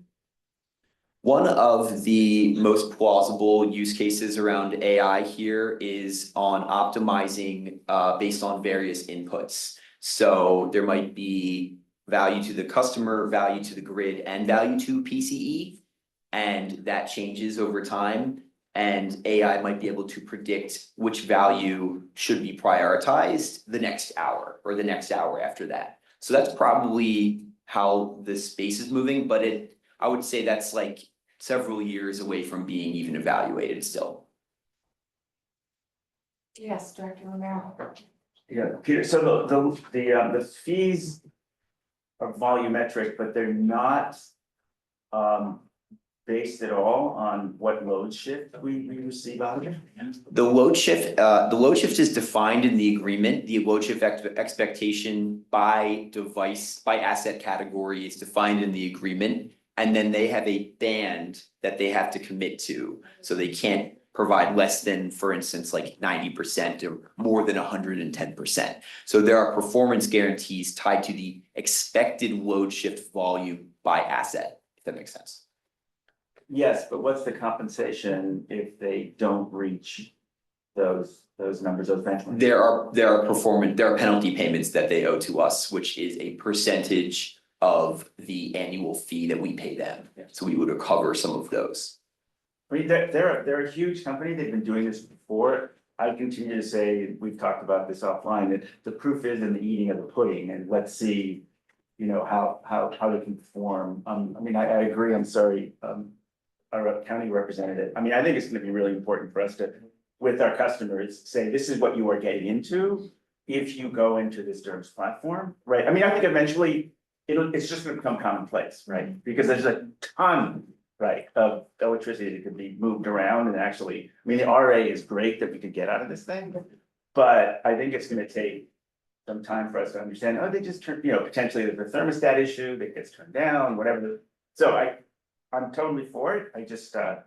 One of the most plausible use cases around AI here is on optimizing based on various inputs. So there might be value to the customer, value to the grid, and value to PCE. And that changes over time. And AI might be able to predict which value should be prioritized the next hour or the next hour after that. So that's probably how this space is moving, but I would say that's like several years away from being even evaluated still. Yes, Director Romero. Yeah, Peter, so the fees are volumetric, but they're not based at all on what load shift we receive out of it. The load shift is defined in the agreement. The load shift expectation by device, by asset category is defined in the agreement. And then they have a band that they have to commit to. So they can't provide less than, for instance, like 90% or more than 110%. So there are performance guarantees tied to the expected load shift volume by asset, if that makes sense. Yes, but what's the compensation if they don't reach those numbers, those benchmarks? There are penalty payments that they owe to us, which is a percentage of the annual fee that we pay them. So we would recover some of those. I mean, they're a huge company. They've been doing this before. I continue to say, we've talked about this offline, that the proof is in the eating of the pudding, and let's see, you know, how they can perform. I mean, I agree, I'm sorry, our county representative. I mean, I think it's gonna be really important for us to, with our customers, say, this is what you are getting into if you go into this DERMS platform, right? I mean, I think eventually it's just gonna become commonplace, right? Because there's a ton, right, of electricity that could be moved around and actually, I mean, the RA is great that we could get out of this thing. But I think it's gonna take some time for us to understand, oh, they just turn, you know, potentially there's a thermostat issue that gets turned down, whatever. So I'm totally for it. I just, I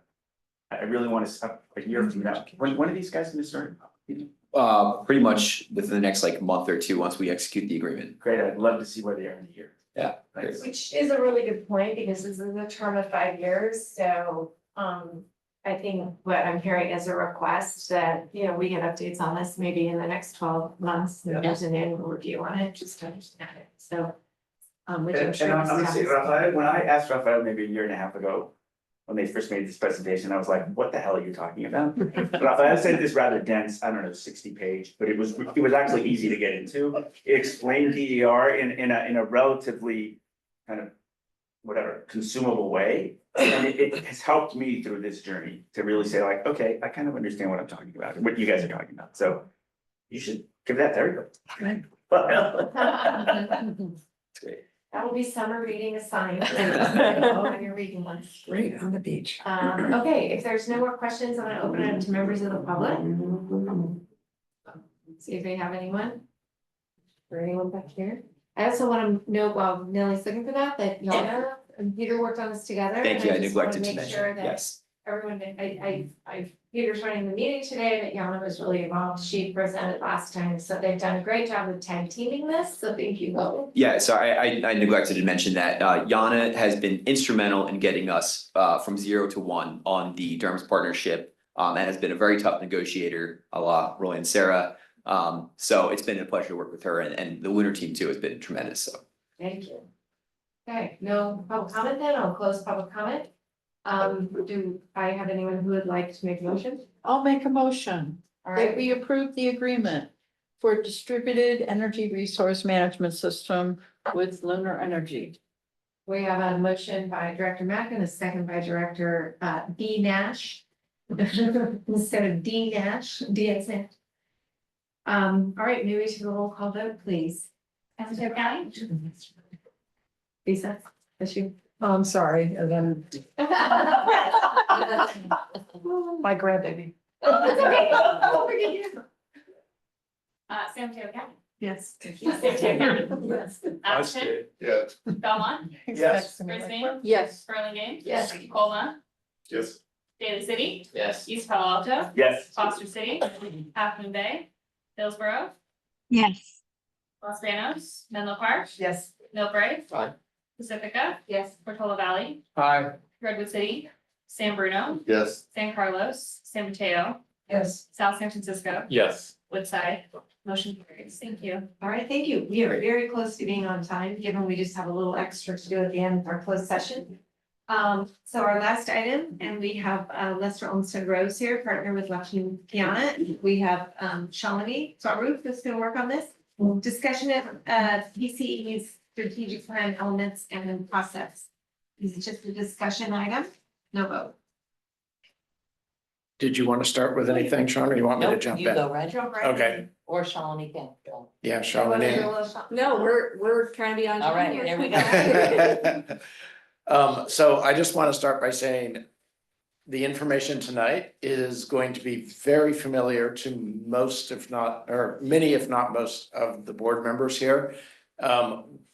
really want to, a year from now, when are these guys gonna start? Pretty much within the next like month or two, once we execute the agreement. Great, I'd love to see where they are in a year. Yeah. Thanks. Which is a really good point, because this is a term of 5 years, so, I think what I'm hearing is a request that, you know, we get updates on this maybe in the next 12 months, and there's an annual review on it, just to understand it, so. Which I'm And sure. I'm this gonna say, happens. Rafael, when I asked Rafael maybe a year and a half ago, when they first made this presentation, I was like, what the hell are you talking about? Rafael said this rather dense, I don't know, 60-page, but it was actually easy to get into. It explained DER in a relatively kind of whatever, consumable way. And it has helped me through this journey to really say like, okay, I kind of understand what I'm talking about, what you guys are talking about. So you should give that to everybody. It's great. That will be summer reading assigned. When you're reading one. Great on the beach. Okay, if there's no more questions, I'm gonna open it up to members of the public. See if they have anyone. Or anyone back here. I also want to know, while Nellie's looking for that Yana and Peter worked on this together. Thank and you, I just wanna neglected to make mention, sure that yes. Everyone, Peter's running the meeting today, but Yana was really involved. She presented last time, so they've done a great job of tag teaming this, so thank you both. Yeah, so I neglected to mention that Yana has been instrumental in getting us from 0 to 1 on the DERMS partnership. And has been a very tough negotiator, a la Roy and Sarah. So it's been a pleasure to work with her, and the Lunar team too has been tremendous, so. Thank you. Okay, no public comment then, I'll close public comment. Do I have anyone who would like to make a motion? I'll make a motion All that right, we approve the agreement for distributed energy resource management system with Lunar Energy. we have a motion by Director Mack and a second by Director D Nash. Instead of D Nash, D as in. All right, maybe to the roll call vote, please. Senator County? Lisa, that's you. Oh, I'm sorry, and then my grandbaby. Oh, that's okay. Don't forget you. San Mateo County. Yes. San Mateo County. Yes. Ashton, Yes. Belmont, Yes. Brisbane, Yes. Burlingame. Yes. Colma, Yes. Daly City, Yes. East Palo Alto, Yes. Foster City, Half Moon Bay, Hillsborough, Yes. Los Banos, Menlo Park, Yes. Millbrae, Aye. Pacifica, Yes. Portola Valley, Aye. Redwood City, San Bruno, Yes. San Carlos, San Mateo, Yes. South San Francisco, Yes. Woodside. Motion carries. Thank you. All right, thank you. We are very close to being on time, given we just have a little extra to do at the end of our closed session. So our last item, and we have Lester Olmsted Rose here, partner with Lakshmi Piana. We have Shalini Swaroop who's gonna work on this. Discussion of PCE's strategic plan elements and then process. This is just a discussion item, no vote. Did you want to start with anything, Sean, or you want me to jump in? right. Jump right Okay, in. Or Shalini can go. yeah, You wanna do a Sean. little No, we're trying to be on. All right, time. there we go. So I just want to start by saying the information tonight is going to be very familiar to most, if not, or many, if not most of the board members here.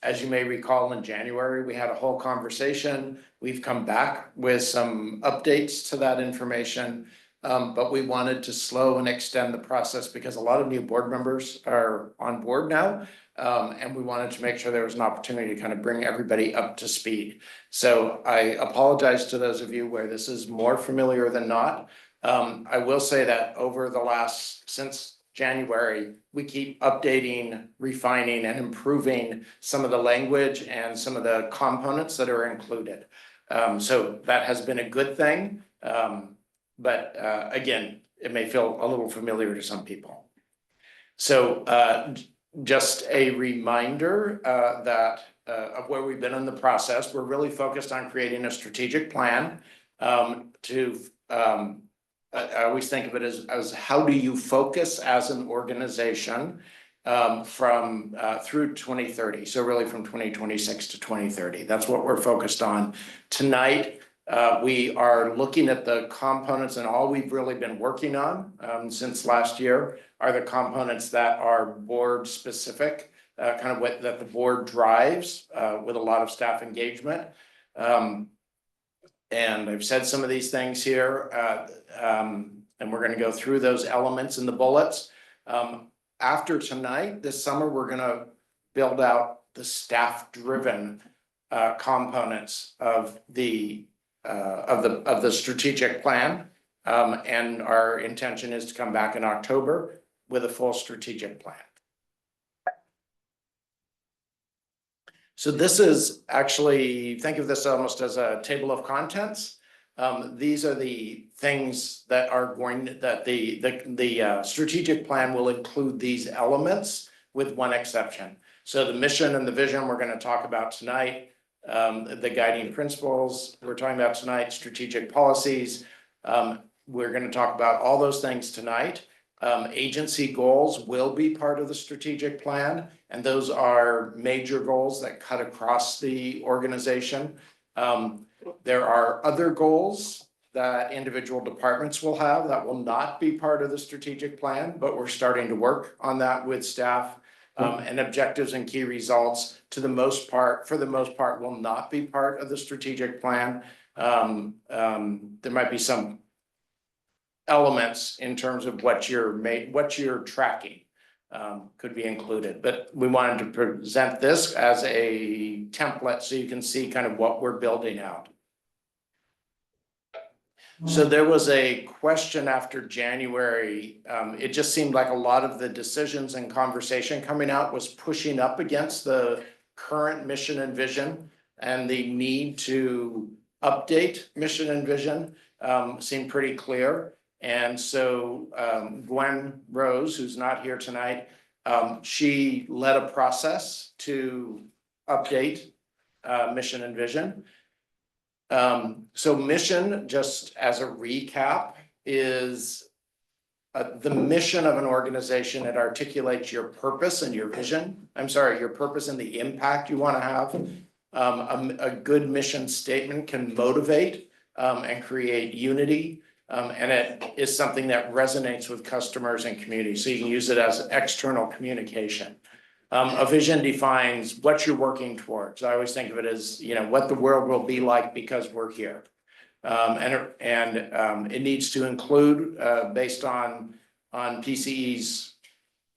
As you may recall, in January, we had a whole conversation. We've come back with some updates to that information. But we wanted to slow and extend the process because a lot of new board members are on board now. And we wanted to make sure there was an opportunity to kind of bring everybody up to speed. So I apologize to those of you where this is more familiar than not. I will say that over the since January, we keep updating, refining, and improving some of the language and some of the components that are included. So that has been a good thing. But again, it may feel a little familiar to some people. So just a reminder that of where we've been in the process, we're really focused on creating a strategic plan I always think of it as how do you focus as an organization from through 2030. So really from 2026 to 2030. That's what we're focused on tonight. We are looking at the components, and all we've really been working on since last year are the components that are board specific, kind of what that the board drives with a lot of staff engagement. And I've said some of these things here, and we're going to go through those elements in the bullets. After tonight, this summer, we're going to build out the staff-driven components of the strategic plan. And our intention is to come back in October with a full strategic plan. So this is actually, think of this almost as a table of contents. These are the things that are the strategic plan will include these elements with one exception. So the mission and the vision we're going to talk about tonight. The guiding principles we're talking about tonight, strategic policies. We're going to talk about all those things tonight. Agency goals will be part of the strategic plan, and those are major goals that cut across the organization. There are other goals that individual departments will have that will not be part of the strategic plan, but we're starting to work on that with staff. And objectives and key results for the most part will not be part of the strategic plan. There might be some elements in terms of what you're tracking could be included, but we wanted to present this as a template so you can see kind of what we're building out. So there was a question after January. It just seemed like a lot of the decisions and conversation coming out was pushing up against the current mission and vision, and the need to update mission and vision seemed pretty clear. And so Gwen Rose, who's not here tonight, she led a process to update mission and vision. So mission, just as a recap, is the mission of an organization. It articulates your purpose and your vision. Your purpose and the impact you want to have. A good mission statement can motivate and create unity. And it is something that resonates with customers and community. So you can use it as external communication. A vision defines what you're working towards. I always think of it as, what the world will be like because we're here. And it needs to include, based on PCE's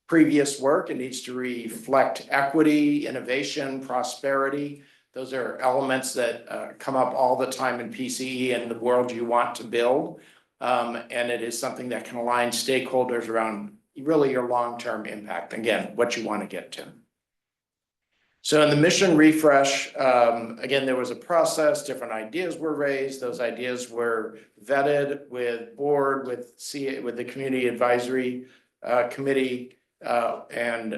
previous work, it needs to reflect equity, innovation, prosperity, Those are elements that come up all the time in PCE and the world you want to build. And it is something that can align stakeholders around really your long-term impact, again, what you want to get to. So in the mission refresh, again, there was a process, different ideas were raised. Those ideas were vetted with board, with the community advisory committee, and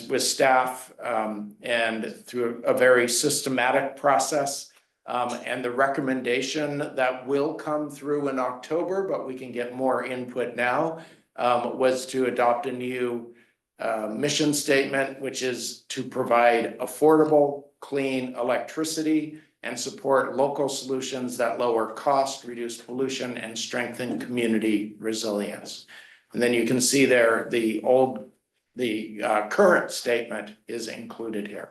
with staff, and through a very systematic process. And the recommendation that will come through in October, but we can get more input now, was to adopt a new mission statement, which is to provide affordable, clean electricity and support local solutions that lower cost, reduce pollution, and strengthen community resilience. And then you can see there, the current statement is included here.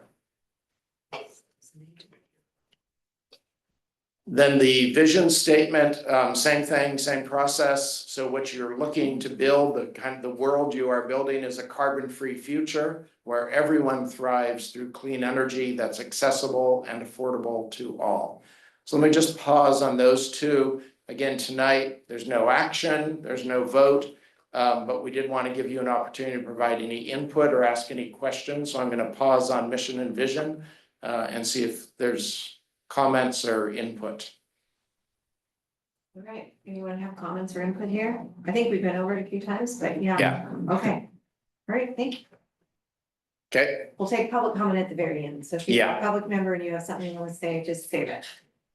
Then the vision statement, same thing, same process. So what you're looking to build, the world you are building is a carbon-free future where everyone thrives through clean energy that's accessible and affordable to all. So let me just pause on those two. Again, tonight, there's no action, there's no vote, but we did want to give you an opportunity to provide any input or ask any questions. So I'm going to pause on mission and vision and see if there's comments or input. All right, anyone have comments or input here? I think we've been over it a few times, but yeah. Yeah. Okay. All right, thank you. Okay. We'll take public comment at the very end. So if you're Yeah. a public member and you have something you want to say, just say that.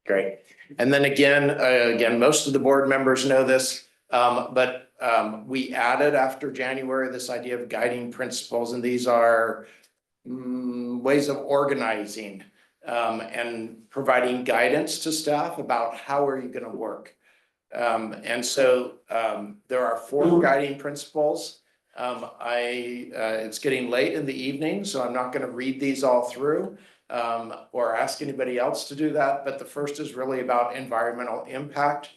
Great. And then again, most of the board members know this, but we added after January this idea of guiding principles, and these are ways of organizing and providing guidance to staff about how are you going to work. And so there are 4 guiding principles. It's getting late in the evening, so I'm not going to read these all through or ask anybody else to do that. But the first is really about environmental impact.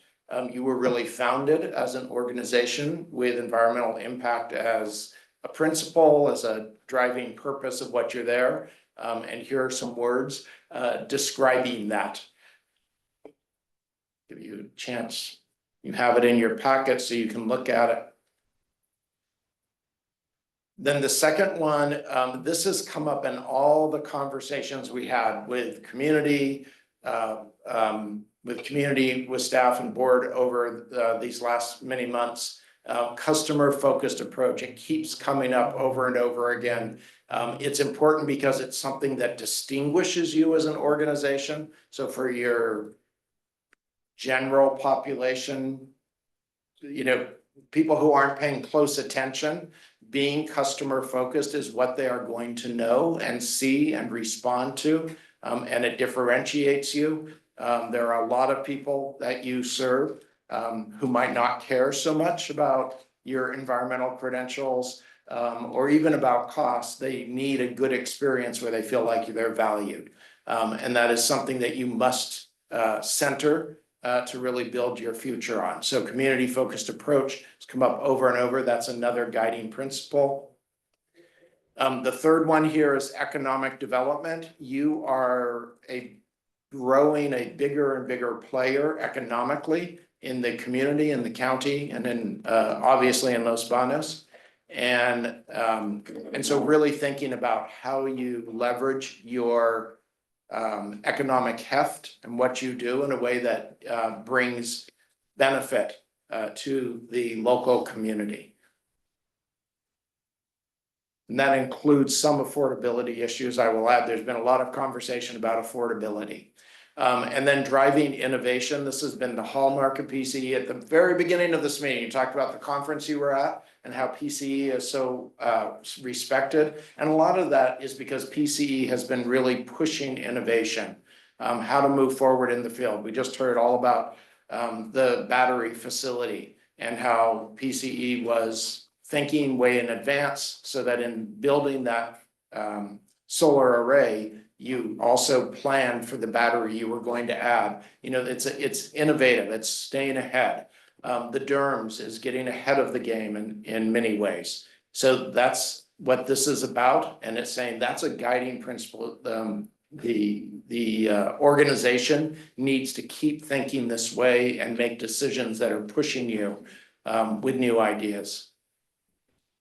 You were really founded as an organization with environmental impact as a principle, as a driving purpose of what you're there. And here are some words describing that. Give you a chance. You have it in your packet so you can look at it. Then the second one, this has come up in all the conversations we had with community, with staff and board over these last many months. Customer-focused approach. It keeps coming up over and over again. It's important because it's something that distinguishes you as an organization. So for your general population, people who aren't paying close attention, being customer-focused is what they are going to know and see and respond to, and it differentiates you. There are a lot of people that you serve who might not care so much about your environmental credentials or even about costs. They need a good experience where they feel like they're valued. And that is something that you must center to really build your future on. So community-focused approach has come up over and over. That's another guiding principle. The third one here is economic development. You are growing a bigger and bigger player economically in the community, in the county, and then obviously in Los Banos. And so really thinking about how you leverage your economic heft and what you do in a way that brings benefit to the local community. And that includes some affordability issues. I will add, there's been a lot of conversation about affordability. And then driving innovation. This has been the hallmark of PCE. At the very beginning of this meeting, you talked about the conference you were at and how PCE is so respected. And a lot of that is because PCE has been really pushing innovation, how to move forward in the field. We just heard all about the battery facility and how PCE was thinking way in advance so that in building that solar array, you also planned for the battery you were going to add. It's innovative, it's staying ahead. The DERMS is getting ahead of the game in many ways. So that's what this is about. And it's saying that's a guiding principle the organization needs to keep thinking this way and make decisions that are pushing you with new ideas.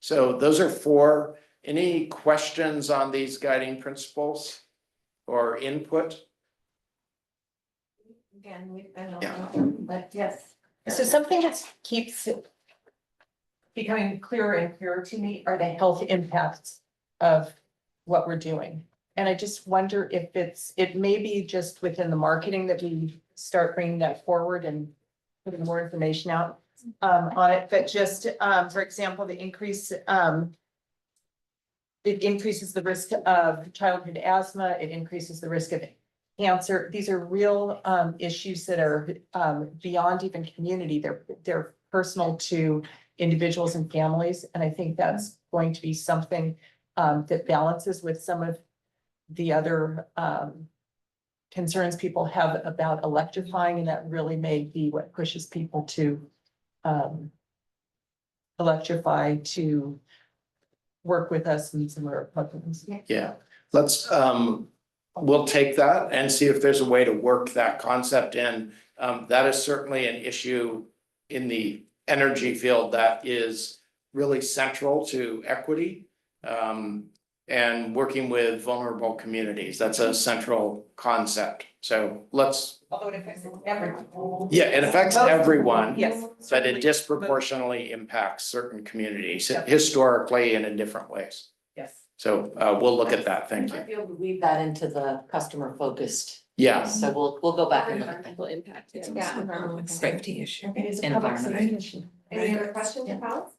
So those are 4. Any questions on these guiding principles or input? Again, we've been Yeah. but yes. So something that keeps becoming clearer and clearer to me are the health impacts of what we're doing. And I just wonder if it may be just within the marketing that we start bringing that forward and putting more information out on it, but just, for example, the increase, it increases the risk of childhood asthma, it increases the risk of cancer. These are real issues that are beyond even community. They're personal to individuals and families. And I think that's going to be something that balances with some of the other concerns people have about electrifying, and that really may be what pushes people to electrify, to work with us in some of our programs. Yeah, let's, we'll take that and see if there's a way to work that concept in. That is certainly an issue in the energy field that is really central to equity. And working with vulnerable communities, that's a central concept. So let's, Although it affects everyone. yeah, it affects everyone. Yes. But it disproportionately impacts certain communities historically and in different ways. Yes. So we'll look at that. Thank you. Might be able to weave that into the customer focused. Yeah. So we'll go back and look at that. Environmental impact. It's also a public safety issue. It is a public Environment. safety issue. Any other questions or comments?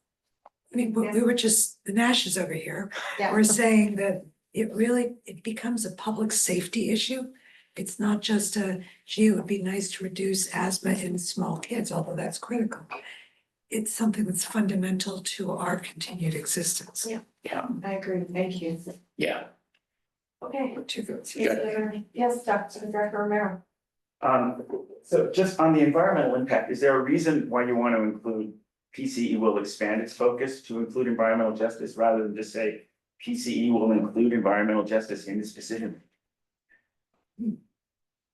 I mean, we were just, the Nash is over here. Yeah. We're saying that it becomes a public safety issue. It's not just gee, it would be nice to reduce asthma in small kids, although that's critical. It's something that's fundamental to our continued existence. Yeah. Yeah. I agree, thank you. Yeah. Okay. 2 votes. Yes, Dr. Director Romero. So just on the environmental impact, is there a reason why you want to include PCE will expand its focus to include environmental justice rather than just say PCE will include environmental justice in this decision?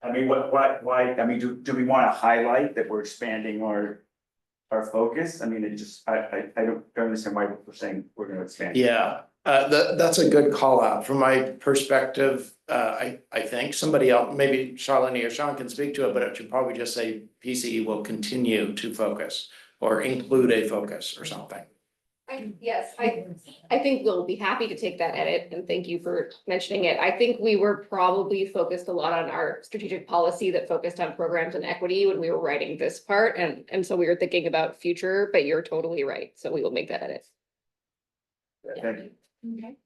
I mean, why, I mean, do we want to highlight that we're expanding our focus? I mean, it just, I don't understand why we're saying we're going to expand. Yeah, that's a good call out. From my perspective, I think somebody else, maybe Charlene or Sean can speak to it, but it should probably just say PCE will continue to focus or include a focus or something. Yes, I think we'll be happy to take that edit, and thank you for mentioning it. I think we were probably focused a lot on our strategic policy that focused on programs and equity when we were writing this part, and so we were thinking about future, but you're totally right, so we will make that edit. Thank you. Okay.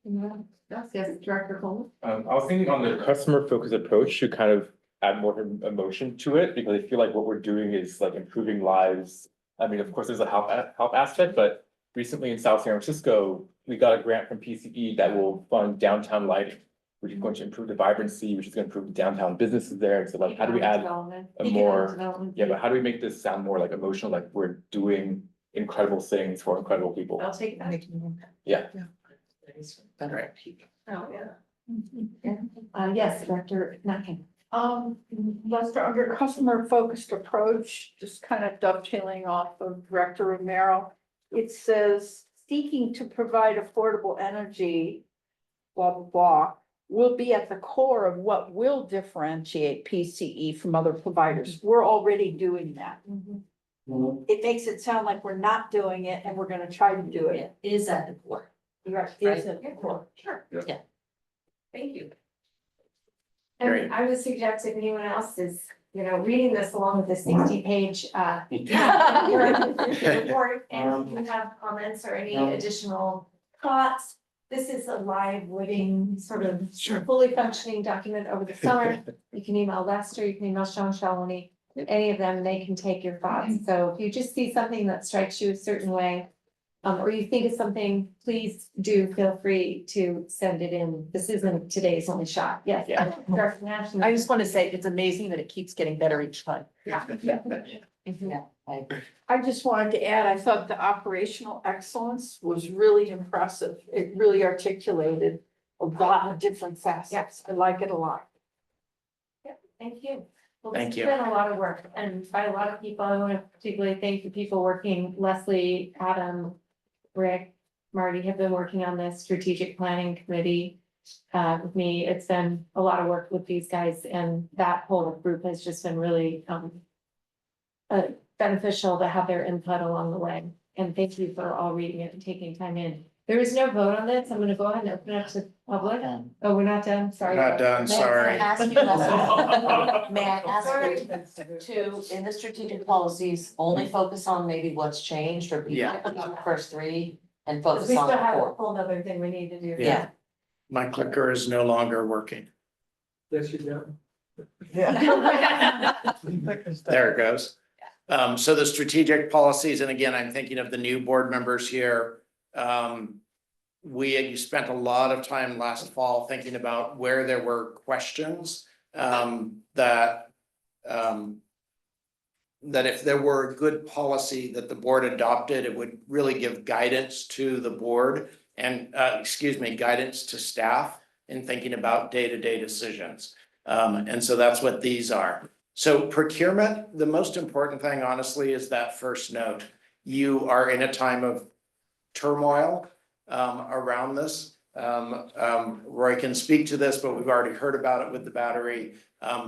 Yes, Director Coleman. I was thinking on the customer focused approach should kind of add more emotion to it, because I feel like what we're doing is like improving lives. I mean, of course, there's a health aspect, but recently in South San Francisco, we got a grant from PCE that will fund downtown lighting, which is going to improve the vibrancy, which is going to improve the downtown businesses there. And so like, how do we add a more, yeah, but how do we make this sound more like emotional, like we're doing incredible things for incredible people? I'll take that. Yeah. Better. Oh, yeah. Yes, Director Nutkin. Lester, under customer focused approach, just kind of dovetailing off of Director Romero. It says seeking to provide affordable energy, blah, blah, blah, will be at the core of what will differentiate PCE from other providers. We're already doing that. It makes it sound like we're not doing it and we're gonna try to do it. It is at the core. Right. Is at the core. Sure. Yeah. Thank you. Great. And I would suggest if anyone else is, reading this along with the 60-page report, and if you have comments or any additional thoughts, this is a live, living, sort of fully functioning document over the summer. You can email Lester, you can email Sean Shalini, any of them, they can take your thoughts. So if you just see something that strikes you a certain way, or you think of something, please do feel free to send it in. This isn't today's only shot. Yes. Yeah. Director Nash. I just want to say, it's amazing that it keeps getting better each time. Yeah. I just wanted to add, I thought the operational excellence was really impressive. It really articulated a lot of different facets. I like it a lot. Thank you. Well, Thank this you. has been a lot of work, and by a lot of people, I want to particularly thank the people working, Leslie, Adam, Rick, Marty have been working on this strategic planning committee. With me, it's been a lot of work with these guys, and that whole group has just been really, beneficial to have their input along the way. And thank you for all reading it and taking time in. There is no vote on this. I'm gonna go ahead and open it up to public. Oh, we're not done, sorry. Not done, sorry. May I ask you, Leslie, may I ask you to, in the strategic policies, only focus on maybe what's changed, or people Yeah. put on the first three and We focus still on the have a four? whole other thing we need to do. Yeah. My clicker is no longer working. Yes, you do. There it goes. So the strategic policies, and again, I'm thinking of the new board members here. You spent a lot of time last fall thinking about where there were questions, that if there were a good policy that the board adopted, it would really give guidance to the board and, guidance to staff in thinking about day-to-day decisions. And so that's what these are. So procurement, the most important thing honestly is that first note. You are in a time of turmoil around this. Roy can speak to this, but we've already heard about it with the battery.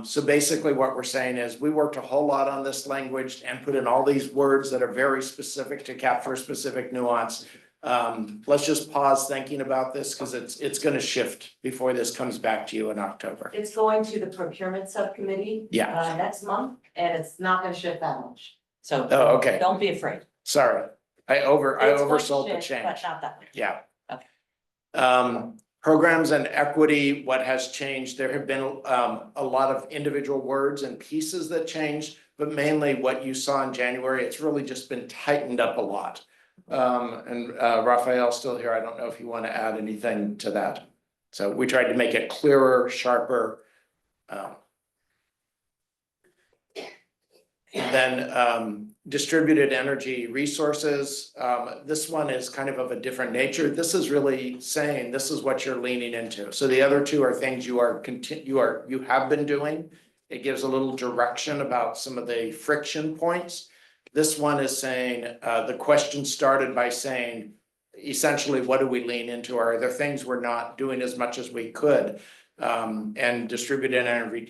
So basically what we're saying is we worked a whole lot on this language and put in all these words that are very specific to capture specific nuance. Let's just pause thinking about this because it's gonna shift before this comes back to you in October. It's going to the procurement subcommittee. Yeah. Next month, and it's not gonna shift that much. So. Oh, okay. Don't be afraid. Sorry, I It's going to oversold the shift, change. But not that much. Yeah. Okay. Programs and equity, what has changed, there have been a lot of individual words and pieces that changed, but mainly what you saw in January, it's really just been tightened up a lot. And Raphael's still here, I don't know if you want to add anything to that. So we tried to make it clearer, sharper. Then distributed energy resources, this one is kind of a different nature. This is really saying this is what you're leaning into. So the other two are things you have been doing. It gives a little direction about some of the friction points. This one is saying, the question started by saying, essentially, what do we lean into? Are there things we're not doing as much as we could? And distributed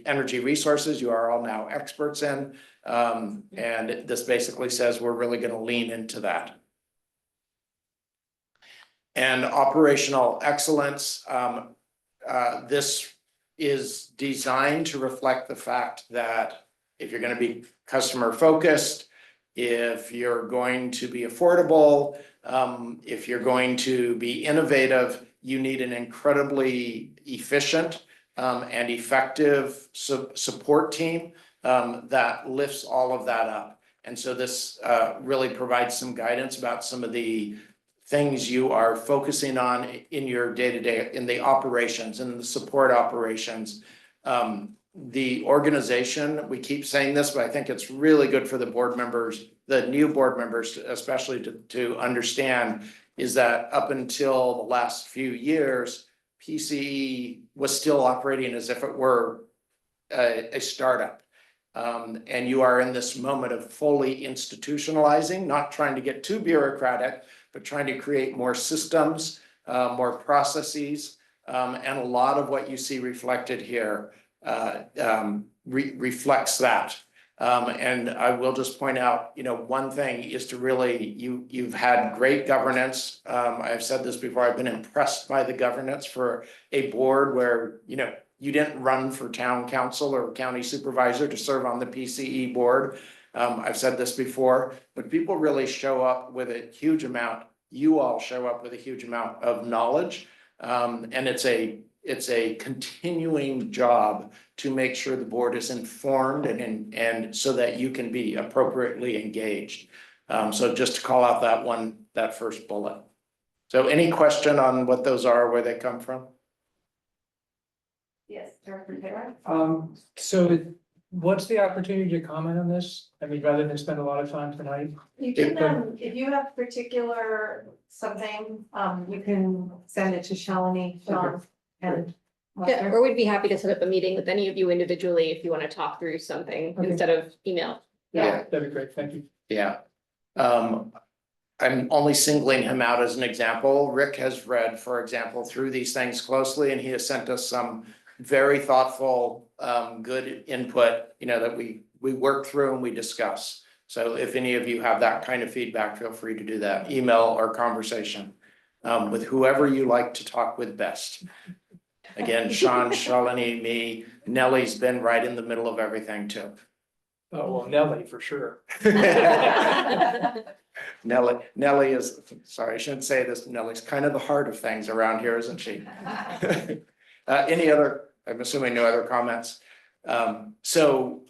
energy resources, you are all now experts in. And this basically says we're really gonna lean into that. And operational excellence, this is designed to reflect the fact that if you're gonna be customer focused, if you're going to be affordable, if you're going to be innovative, you need an incredibly efficient and effective support team that lifts all of that up. And so this really provides some guidance about some of the things you are focusing on in your day-to-day, in the operations and the support operations. The organization, we keep saying this, but I think it's really good for the board members, the new board members, especially to understand, is that up until the last few years, PCE was still operating as if it were a startup. And you are in this moment of fully institutionalizing, not trying to get too bureaucratic, but trying to create more systems, more processes. And a lot of what you see reflected here reflects that. And I will just point out, one thing is to really, you've had great governance. I've said this before, I've been impressed by the governance for a board where, you didn't run for town council or county supervisor to serve on the PCE board. I've said this before, but people really show up with a huge amount. You all show up with a huge amount of knowledge. And it's a continuing job to make sure the board is informed and so that you can be appropriately engaged. So just to call out that first bullet. So any question on what those are, where they come from? Yes, Director Taylor? So what's the opportunity to comment on this? I mean, rather than spend a lot of time tonight? You can, if you have particular something, you can send it to Shalini, Sean, and Yeah, or we'd be happy to set up a meeting with any of you individually if you want to talk through something instead of email. Yeah. That'd be great, thank you. Yeah. I'm only singling him out as an example. Rick has read, for example, through these things closely, and he has sent us some very thoughtful, good input, that we work through and we discuss. So if any of you have that kind of feedback, feel free to do that, email or conversation, with whoever you like to talk with best. Again, Sean, Shalini, me, Nellie's been right in the middle of everything too. Oh, well, Nelly, for sure. Nellie is, sorry, I shouldn't say this, Nellie's kind of the heart of things around here, isn't she? Any other, I'm assuming no other comments. So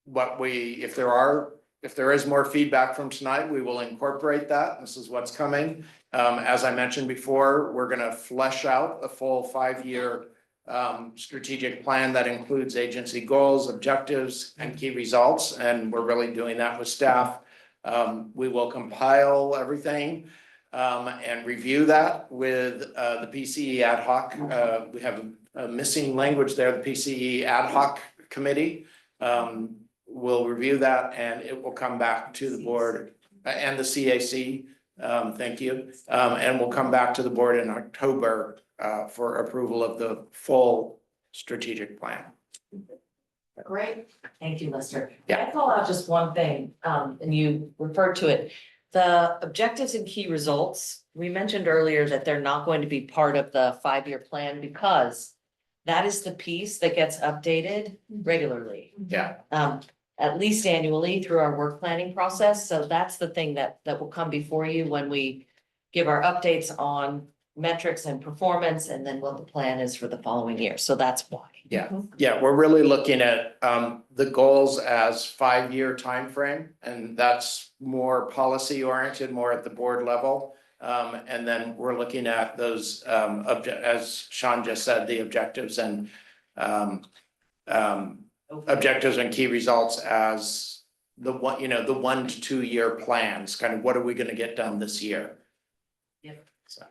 if there is more feedback from tonight, we will incorporate that. This is what's coming. As I mentioned before, we're gonna flesh out a full 5-year strategic plan that includes agency goals, objectives, and key results. And we're really doing that with staff. We will compile everything and review that with the PCE ad hoc. We have a missing language there, the PCE ad hoc committee. We'll review that and it will come back to the board and the CAC. Thank you. And we'll come back to the board in October for approval of the full strategic plan. Great, thank you, Lester. Yeah. I call out just one thing, and you referred to it. The objectives and key results, we mentioned earlier that they're not going to be part of the 5-year plan because that is the piece that gets updated regularly. Yeah. At least annually through our work planning process. So that's the thing that will come before you when we give our updates on metrics and performance and then what the plan is for the following year. So that's why. Yeah, we're really looking at the goals as 5-year timeframe, and that's more policy oriented, more at the board level. And then we're looking at those as Sean just said, the objectives and objectives and key results as the 1 to 2 year plans, kind of what are we gonna get done this year?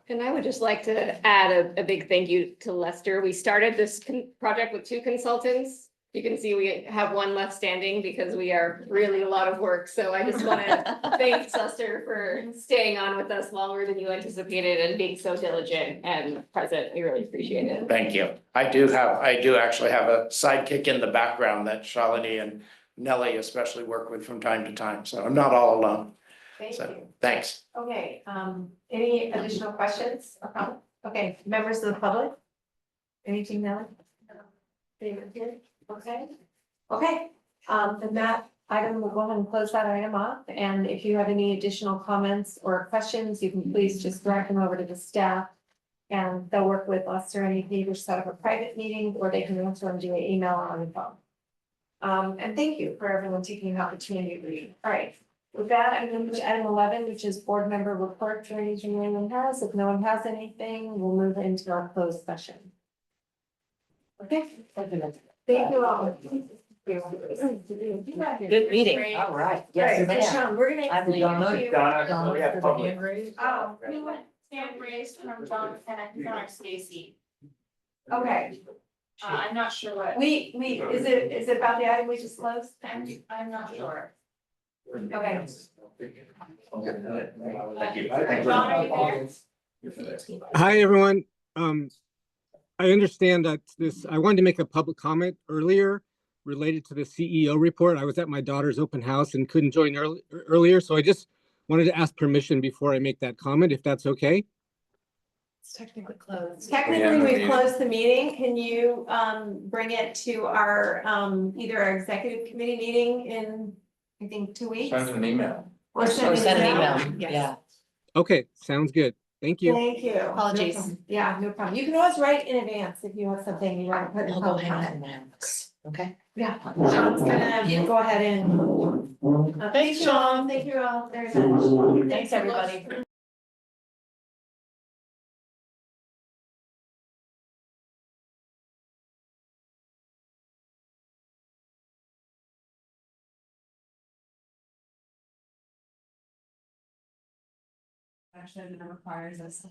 And I would just like to add a big thank you to Lester. We started this project with 2 consultants. You can see we have 1 left standing because we are really a lot of work. So I just want to thank Lester for staying on with us longer than you anticipated and being so diligent and present. We really appreciate it. Thank you. I do actually have a sidekick in the background that Shalini and Nellie especially work with from time to time. So I'm not all alone. Thank So you. thanks. Okay, any additional questions or comments? Okay, members of the public? Anything, Nelly? David here? Okay. Okay, then that item, we'll go ahead and close that item off. And if you have any additional comments or questions, you can please just direct them over to the staff. And they'll work with us or any of you to set up a private meeting, or they can answer them via email or on the phone. And thank you for everyone taking an opportunity to read. All right. With that, I'm going to move to item 11, which is board member report for anything anyone has. If no one has anything, we'll move into our closed session. Okay. Thank you all. Good meeting. All right. Yes, Right, so Sean, we're gonna. I believe on you- Donna, we have public. Oh, we went hand raised from John and from Stacy. Okay, I'm not sure what. is it about the item we just closed? I'm not sure. Okay. Thank you. John, are you there? Hi, everyone. I understand that I wanted to make a public comment earlier related to the CEO report. I was at my daughter's open house and couldn't join earlier, so I just wanted to ask permission before I make that comment, if that's okay. It's technically closed. Technically, we closed the meeting. Can you bring it to our either our executive committee meeting in, I think, 2 weeks? Send an email. Or Send an email. Yes. Yeah. Okay, sounds good. Thank you. Thank you. Apologies. No problem. Yeah, no problem. You can always write in advance if you have something you want to put in. I'll go public hang out comment. in my office. Okay. Yeah. Sean's gonna go ahead and. Thanks, Sean. Thank you all very much. Thanks, everybody.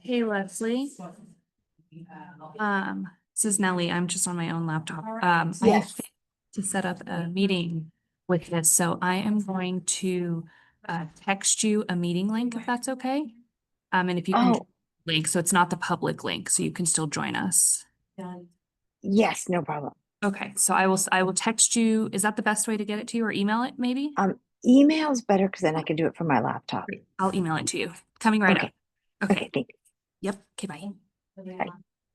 Hey, Leslie. This is Nellie. I'm just on my own laptop. Yes. To set up a meeting with this, so I am going to text you a meeting link if that's okay. And if you can link, so it's not the public link, so you can still join us. Yes, no problem. Okay, so I will text you. Is that the best way to get it to you, or email it maybe? Email's better because then I can do it from my laptop. I'll email it to you. Coming right up. Okay, thank you. Yep. Okay, bye. Bye.